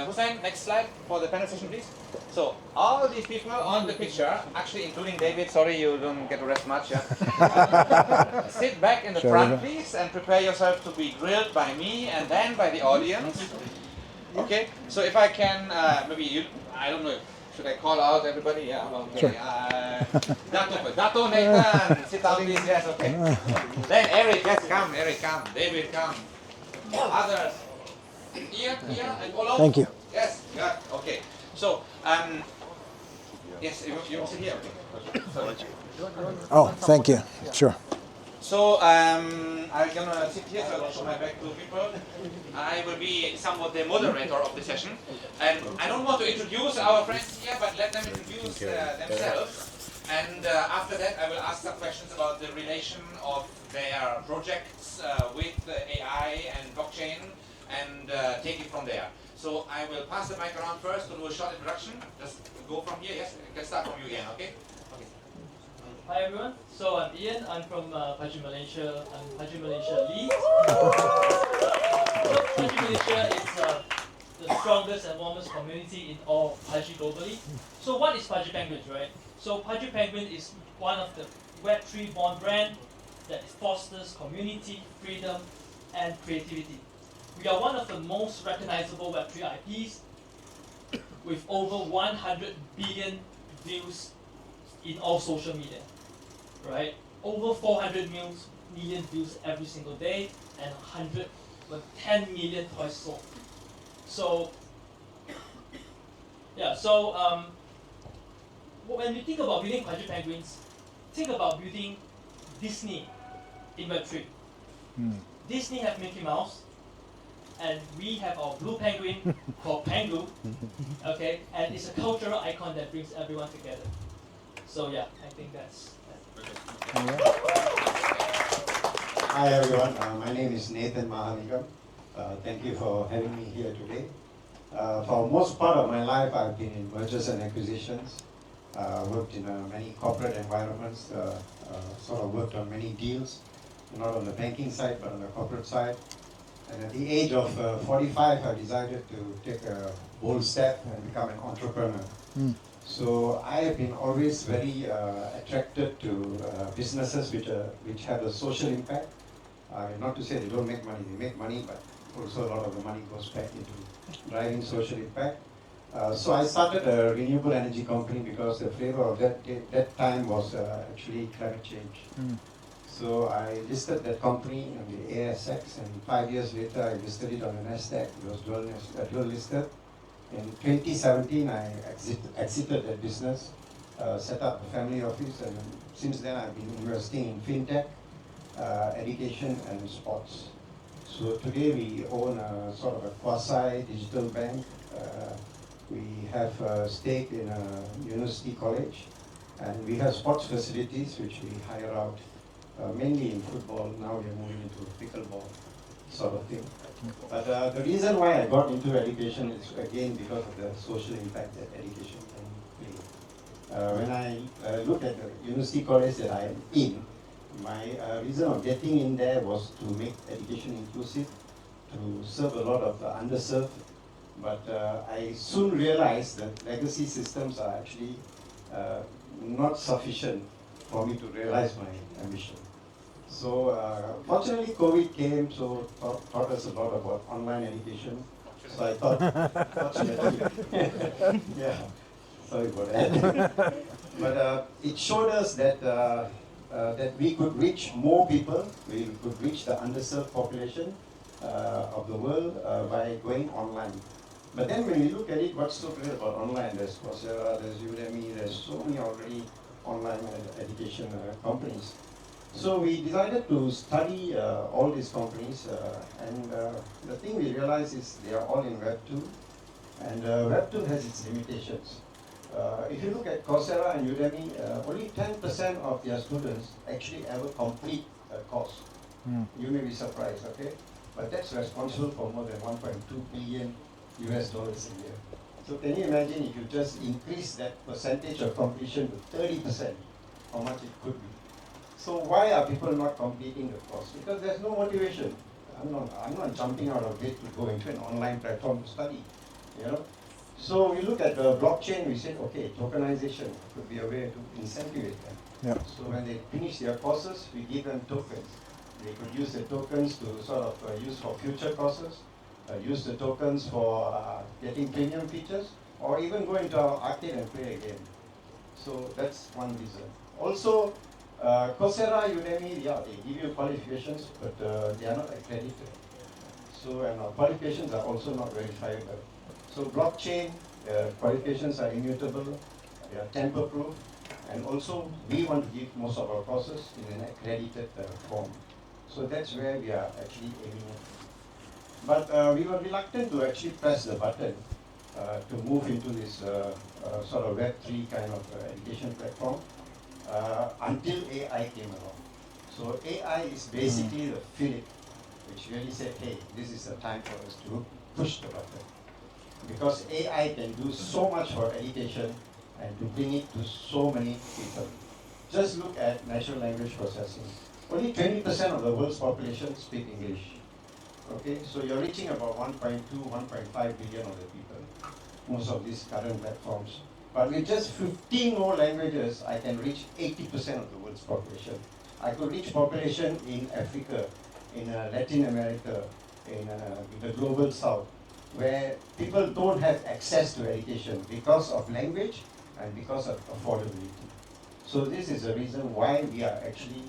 Hussein, next slide for the panel session, please. So all these people on the picture, actually including David, sorry you don't get to rest much. Yeah? Sit back in the front, please, and prepare yourself to be grilled by me and then by the audience. Okay, so if I can, maybe you, I don't know, should I call out everybody? Yeah, okay. Sure. Dato, Nathan, sit down please, yes, okay. Then Eric, yes, come, Eric, come. David, come. Others. Here, and follow. Thank you. Yes, yeah, okay. So, yes, you sit here, okay. Sorry. Oh, thank you. Sure. So I'm gonna sit here, so I will show my back to people. I will be somewhat the moderator of the session. And I don't want to introduce our friends here, but let them introduce themselves. And after that, I will ask some questions about the relation of their projects with AI and blockchain, and take it from there. So I will pass the mic around first to do a short introduction. Just go from here. Yes, I can start from you, Ian. Okay. Hi everyone, so I'm Ian, I'm from Pudgy Malaysia, I'm Pudgy Malaysia lead. Pudgy Malaysia is the strongest and warmest community in all Pudgy globally. So what is Pudgy Penguins, right? So Pudgy Penguin is one of the Web3 born brand that fosters community, freedom and creativity. We are one of the most recognizable Web3 IPs with over 100 billion views in all social media. Right? Over 400 million views every single day and 10 million toys sold. So, yeah, so when you think about building Pudgy Penguins, think about building Disney in Web3. Disney have Mickey Mouse, and we have our blue penguin called Pengu, okay? And it's a cultural icon that brings everyone together. So yeah, I think that's Hi everyone, my name is Nathan Mahaligam. Thank you for having me here today. For most part of my life, I've been in mergers and acquisitions, worked in many corporate environments, sort of worked on many deals, not on the banking side, but on the corporate side. And at the age of 45, I decided to take a bold step and become an entrepreneur. So I have been always very attracted to businesses which have a social impact. Not to say they don't make money, they make money, but also a lot of the money goes back into driving social impact. So I started a renewable energy company because the flavor of that time was actually climate change. So I listed that company on the ASX, and 5 years later I listed it on the NASDAQ. It was dual listed. In 2017, I exited that business, set up a family office, and since then I've been investing in fintech, education, and sports. So today we own a sort of a quasi-digital bank. We have a stake in a university college, and we have sports facilities which we hire out, mainly in football. Now we're moving into pickleball sort of thing. But the reason why I got into education is again because of the social impact that education can play. When I look at the university college that I am in, my reason of getting in there was to make education inclusive, to serve a lot of the underserved. But I soon realized that legacy systems are actually not sufficient for me to realize my ambition. So fortunately COVID came, so taught us a lot about online education. So I thought, yeah, sorry about that. But it showed us that that we could reach more people, we could reach the underserved population of the world by going online. But then when you look at it, what's so great about online? There's Coursera, there's Udemy, there's so many already online education companies. So we decided to study all these companies, and the thing we realized is they are all in Web 2, and Web 2 has its limitations. If you look at Coursera and Udemy, only 10% of their students actually ever complete a course. You may be surprised, okay? But that's responsible for more than 1.2 billion US dollars a year. So can you imagine if you just increase that percentage of completion to 30%, how much it could be? So why are people not completing the course? Because there's no motivation. I'm not jumping out of bed to go into an online platform to study, you know. So we look at the blockchain. We said, okay, tokenization could be a way to incentivize them. Yep. So when they finish their courses, we give them tokens. They could use the tokens to sort of use for future courses, use the tokens for getting premium features, or even go into our arcade and play a game. So that's one reason. Also, Coursera, Udemy, yeah, they give you qualifications, but they are not accredited. So, and our qualifications are also not verifiable. So blockchain qualifications are immutable, they are tamper-proof, And also, we want to give most of our courses in an accredited form. So that's where we are actually aiming at. But we were reluctant to actually press the button to move into this sort of Web3 kind of education platform until AI came along. So AI is basically the fillip which really said, hey, this is the time for us to push the button. Because AI can do so much for education and to bring it to so many people. Just look at natural language processing. Only 20% of the world's population speak English. Okay, so you're reaching about 1.2, 1.5 billion of the people, most of these current platforms. But with just 15 more languages, I can reach 80% of the world's population. I could reach population in Africa, in Latin America, in the global south, where people don't have access to education because of language and because of affordability. So this is the reason why we are actually,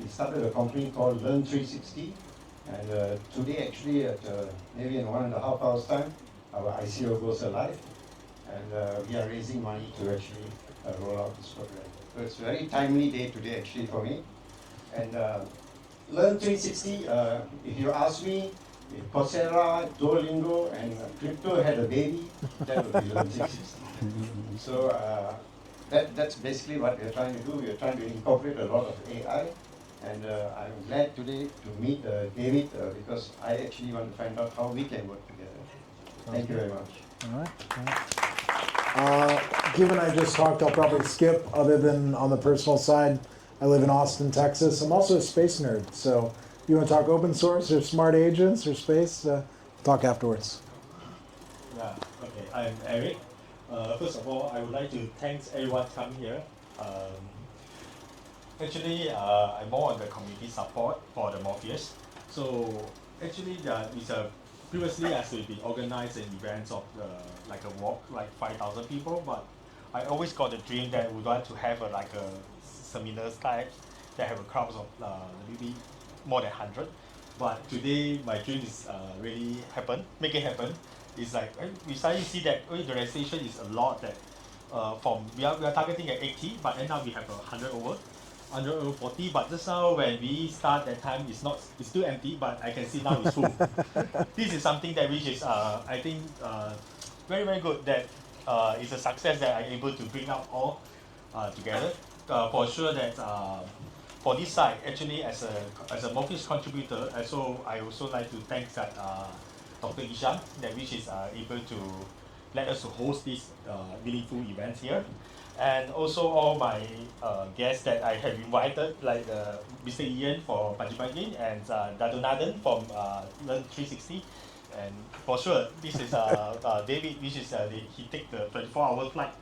we started a company called Learn 360, and today actually at maybe in 1.5 hours time, our ICO goes live, and we are raising money to actually roll out this program. So it's a very timely day today actually for me. And Learn 360, if you ask me, if Coursera, Duolingo, and crypto had a baby, that would be Learn 360. So that's basically what we're trying to do. We're trying to incorporate a lot of AI. And I'm glad today to meet David because I actually want to find out how we can work together. Thank you very much. All right. Given I just talked, I'll probably skip, other than on the personal side. I live in Austin, Texas. I'm also a space nerd. So you want to talk open source or smart agents or space? Talk afterwards. Yeah, okay. I'm Eric. First of all, I would like to thank everyone coming here. Actually, I'm more on the community support for the Morpheus. So actually, previously as we've been organizing events of like a walk, like 5,000 people, but I always got the dream that we'd like to have like a seminar type that have a crowd of maybe more than 100. But today my dream is really make it happen. It's like we suddenly see that the registration is a lot that we are targeting at 80, but end up we have 140. But just now when we start that time, it's still empty, but I can see now it's full. This is something that which is I think very very good, that it's a success that I'm able to bring out all together. For sure that for this side, actually as a Morpheus contributor, I also like to thank that Dr. Ishan, that which is able to let us to host this meaningful event here. And also all my guests that I have invited, like Mr. Ian for Pudgy Penguins and Dadunadan from Learn 360. And for sure, this is David, which is he take the 24-hour flight,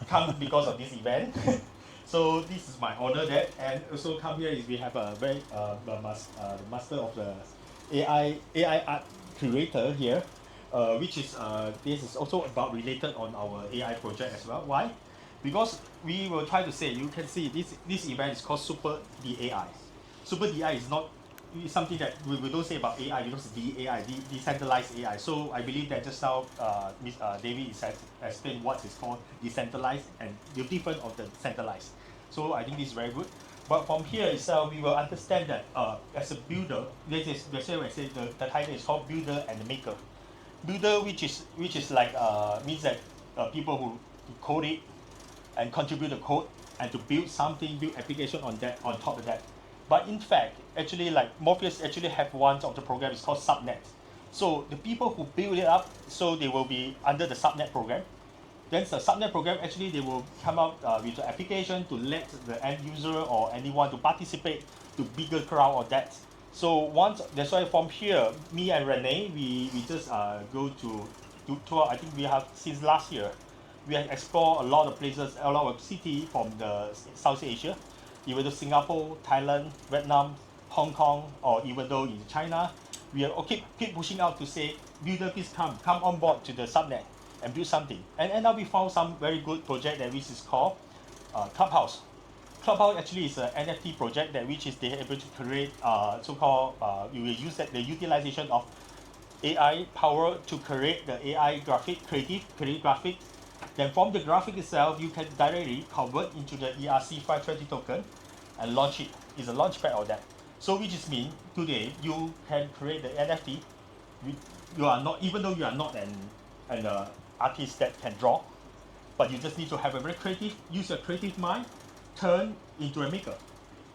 come because of this event. So this is my honor that, and also come here is we have a very the master of the AI art curator here, which is this is also about related on our AI project as well. Why? Because we will try to say, you can see this event is called SUPER DeAI. SUPER DeAI is not something that we don't say about AI, because DAI, decentralized AI. So I believe that just now David has explained what is called decentralized and the difference of the centralized. So I think this is very good. But from here itself, we will understand that as a builder, the title is called builder and maker. Builder, which is like means that people who code it and contribute the code and to build something, build application on top of that. But in fact, actually, like Morpheus actually have one of the program is called subnet. So the people who build it up, so they will be under the subnet program. Then the subnet program, actually they will come out with the application to let the end user or anyone to participate to bigger crowd or that. So that's why from here, me and Renee, we just go to tour. I think we have since last year, we have explored a lot of places, a lot of cities from the South Asia, even though Singapore, Thailand, Vietnam, Hong Kong, or even though in China, we are keep pushing out to say, builder, please come on board to the subnet and build something. And now we found some very good project that which is called Clubhouse. Clubhouse actually is an NFT project that which is they are able to create so-called you will use that the utilization of AI power to create the AI creative graphic Then from the graphic itself, you can directly convert into the ERC520 token and launch it. It's a launchpad of that. So which is mean today you can create the NFT. You are not, even though you are not an artist that can draw, but you just need to have a very creative, use your creative mind, turn into a maker.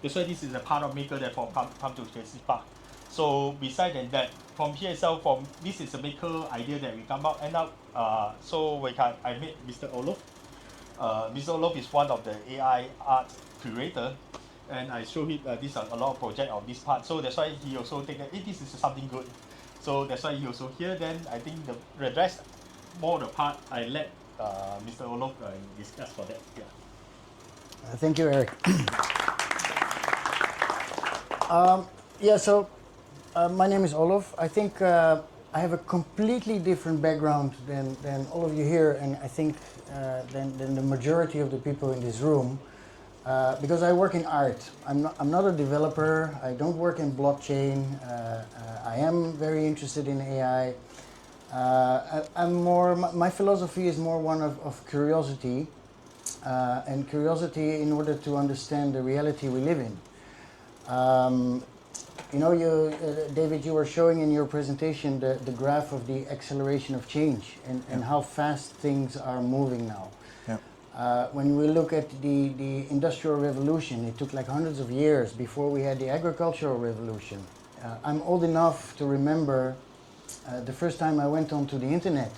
That's why this is a part of maker that come to this part. So besides that, from here itself, this is a maker idea that we come up, end up. I met Mr. Olof. Mr. Olof is one of the AI art curator, and I show him these are a lot of project of this part. So that's why he also think that this is something good. So that's why he also here. Then I think the rest, more the part, I let Mr. Olof discuss for that. Yeah. Thank you, Eric. My name is Olof. I think I have a completely different background than all of you here, and I think than the majority of the people in this room, because I work in art. I'm not a developer. I don't work in blockchain. I am very interested in AI. My philosophy is more one of curiosity, and curiosity in order to understand the reality we live in. David, you were showing in your presentation the graph of the acceleration of change and how fast things are moving now. Yeah. When we look at the Industrial Revolution, it took like hundreds of years before we had the Agricultural Revolution. I'm old enough to remember the first time I went onto the internet.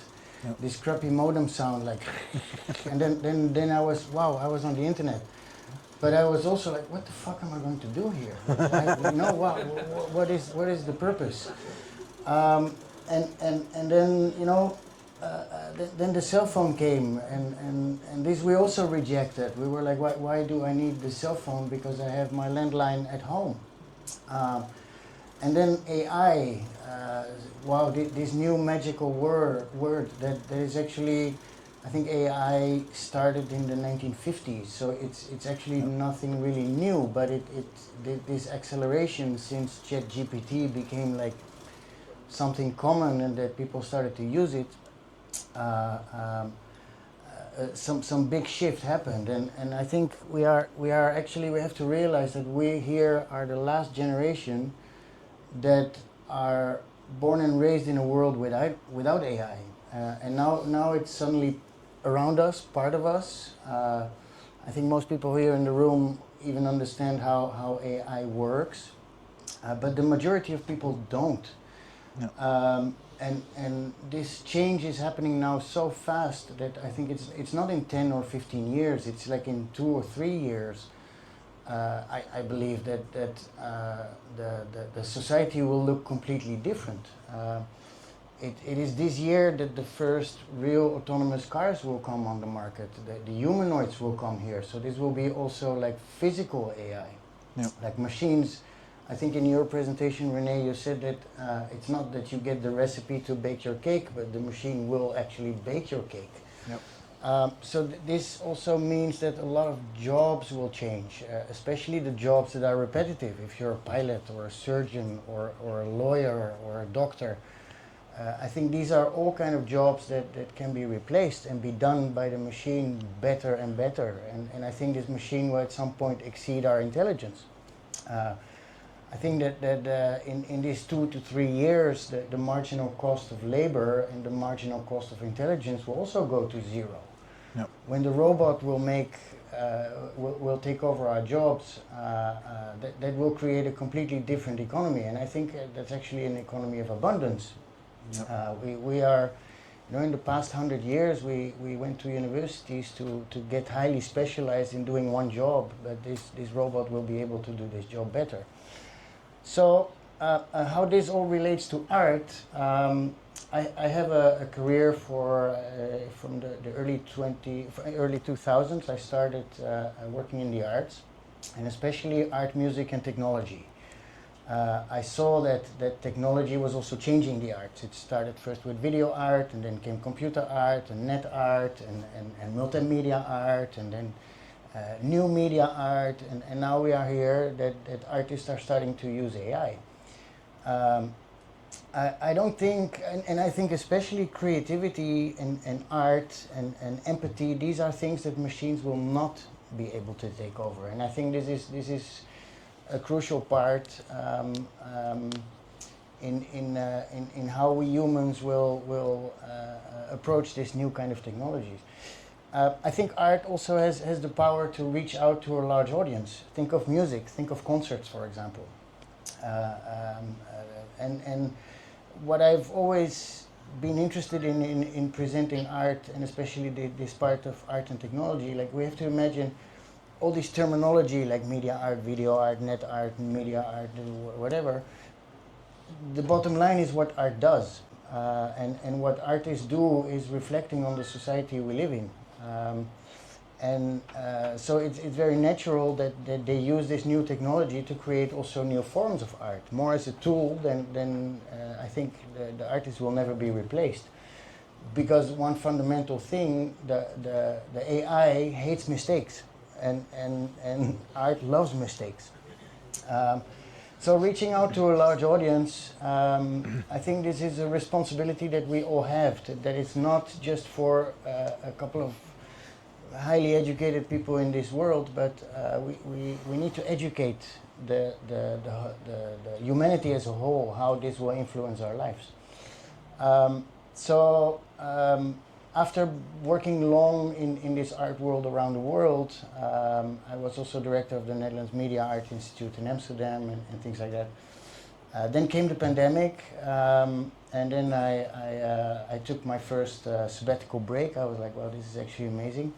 Yep. This crappy modem sound like, and then I was on the internet. But I was also like, what the fuck am I going to do here? What is the purpose? And then then the cell phone came, and this we also rejected. We were like, why do I need the cell phone? Because I have my landline at home. And then AI, this new magical word that is actually, I think AI started in the 1950s, so it's actually nothing really new, but this acceleration since ChatGPT became like something common and that people started to use it, some big shift happened, and I think we have to realize that we here are the last generation that are born and raised in a world without AI, and now it's suddenly around us, part of us. I think most people here in the room even understand how AI works, but the majority of people don't. No. And this change is happening now so fast that I think it's not in 10 or 15 years, it's like in 2 or 3 years. I believe that the society will look completely different. It is this year that the first real autonomous cars will come on the market. The humanoids will come here. So this will be also like physical AI, yep. Like machines. I think in your presentation, Renee, you said that it's not that you get the recipe to bake your cake, but the machine will actually bake your cake. Yep. So this also means that a lot of jobs will change, especially the jobs that are repetitive. If you're a pilot or a surgeon or a lawyer or a doctor, I think these are all kind of jobs that can be replaced and be done by the machine better and better. And I think this machine will at some point exceed our intelligence. I think that in these 2 to 3 years, the marginal cost of labor and the marginal cost of intelligence will also go to zero. Yep. When the robot will take over our jobs, that will create a completely different economy, and I think that's actually an economy of abundance. Yep. We are, in the past 100 years, we went to universities to get highly specialized in doing one job, but this robot will be able to do this job better. So how this all relates to art, I have a career from the early 2000s. I started working in the arts, and especially art, music, and technology. I saw that technology was also changing the arts. It started first with video art, and then came computer art, and net art, and multimedia art, and then new media art, and now we are here that artists are starting to use AI. I don't think, and I think especially creativity and art and empathy, these are things that machines will not be able to take over. And I think this is a crucial part in how we humans will approach this new kind of technologies. I think art also has the power to reach out to a large audience. Think of music, think of concerts, for example. And what I've always been interested in presenting art, and especially this part of art and technology, like we have to imagine all this terminology like media art, video art, net art, media art, whatever. The bottom line is what art does. And what artists do is reflecting on the society we live in. So it's very natural that they use this new technology to create also new forms of art, more as a tool than I think the artist will never be replaced. Because one fundamental thing, the AI hates mistakes, and art loves mistakes. So reaching out to a large audience, I think this is a responsibility that we all have, that it's not just for a couple of highly educated people in this world, but we need to educate the humanity as a whole, how this will influence our lives. After working long in this art world around the world, I was also director of the Netherlands Media Art Institute in Amsterdam and things like that. Then came the pandemic, and then I took my first sabbatical break. I was like, well, this is actually amazing.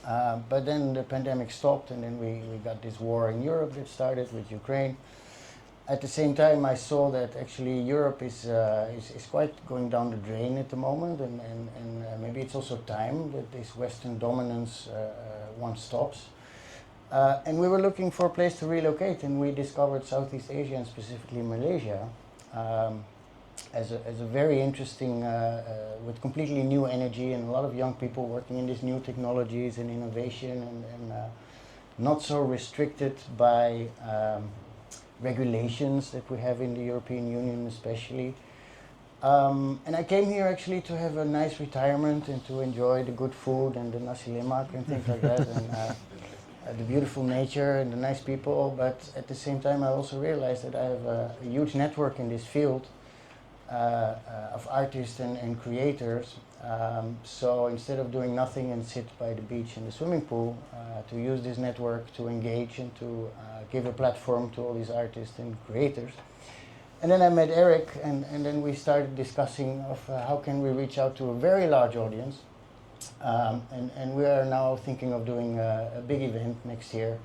But then the pandemic stopped, and then we got this war in Europe that started with Ukraine. At the same time, I saw that actually Europe is quite going down the drain at the moment, and maybe it's also time that this Western dominance once stops. And we were looking for a place to relocate, and we discovered Southeast Asia and specifically Malaysia as a very interesting, with completely new energy and a lot of young people working in these new technologies and innovation and not so restricted by regulations that we have in the European Union especially. And I came here actually to have a nice retirement and to enjoy the good food and the nasi lemak and things like that, and the beautiful nature and the nice people. But at the same time I also realized that I have a huge network in this field of artists and creators. So instead of doing nothing and sit by the beach in the swimming pool, to use this network to engage and to give a platform to all these artists and creators. And then I met Eric, and then we started discussing of how can we reach out to a very large audience. And we are now thinking of doing a big event next year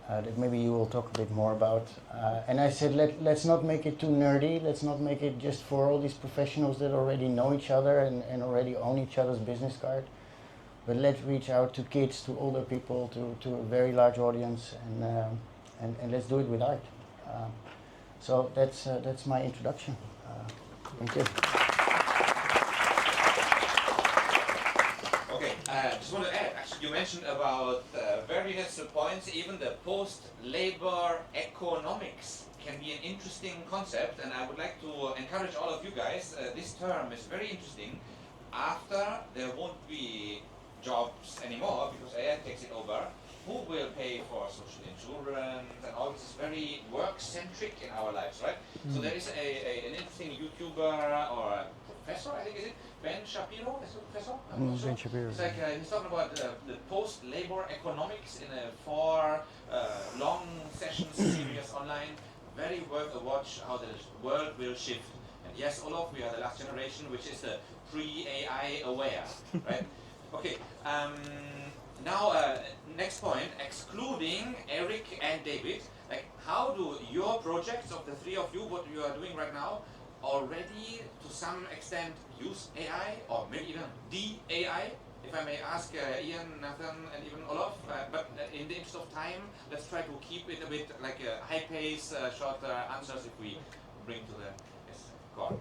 that maybe you will talk a bit more about. And I said, let's not make it too nerdy. Let's not make it just for all these professionals that already know each other and already own each other's business card. But let's reach out to kids, to older people, to a very large audience, and let's do it with art. So that's my introduction. Thank you. Okay, just want to add, actually you mentioned about various points, even the post-labor economics can be an interesting concept, and I would like to encourage all of you guys, this term is very interesting. After there won't be jobs anymore because AI takes it over, who will pay for social insurance and all this is very work-centric in our lives, right? So there is an interesting YouTuber or a professor, I think, is it? Ben Shapiro, is it a professor? Ben Shapiro. It's like he's talking about the post-labor economics in a 4 long sessions series online. Very worth a watch how the world will shift. And yes, Olaf, we are the last generation which is the pre-AI aware, right? Okay, now next point, excluding Eric and David, like how do your projects of the 3 of you, what you are doing right now, already to some extent use AI or maybe even de-AI? If I may ask Ian, Nathan and even Olaf, but in the interest of time, let's try to keep it a bit like a high pace, shorter answers if we bring to the, yes, go on.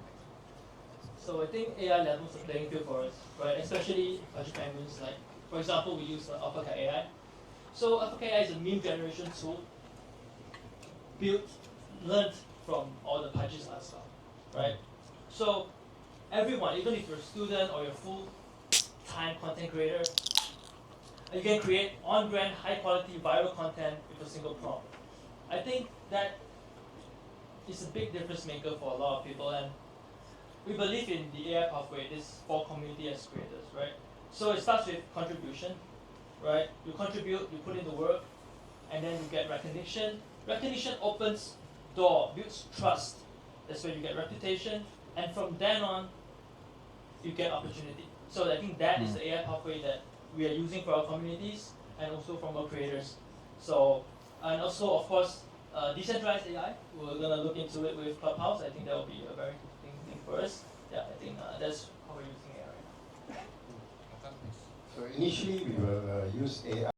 So I think AI levels the playing field for us, right? Especially Pudgy Penguins, like for example we use AlphaCat AI. So AlphaCat AI is a meme generation tool learned from all the Pudgy's art stuff. right? So everyone, even if you're a student or you're a full-time content creator, you can create on-brand, high-quality, viral content with a single prompt. I think that is a big difference maker for a lot of people, and we believe in the AI pathway. This for community as creators, right? So it starts with contribution, right? You contribute, you put in the work, and then you get recognition. Recognition opens door, builds trust. That's where you get reputation, and from then on, you get opportunity. So I think that is the AI pathway that we are using for our communities and also from our creators. So, and also of course, decentralized AI. We're gonna look into it with Clubhouse. I think that will be a very interesting thing for us. Yeah, I think that's how we're using AI right now. So initially we will use AI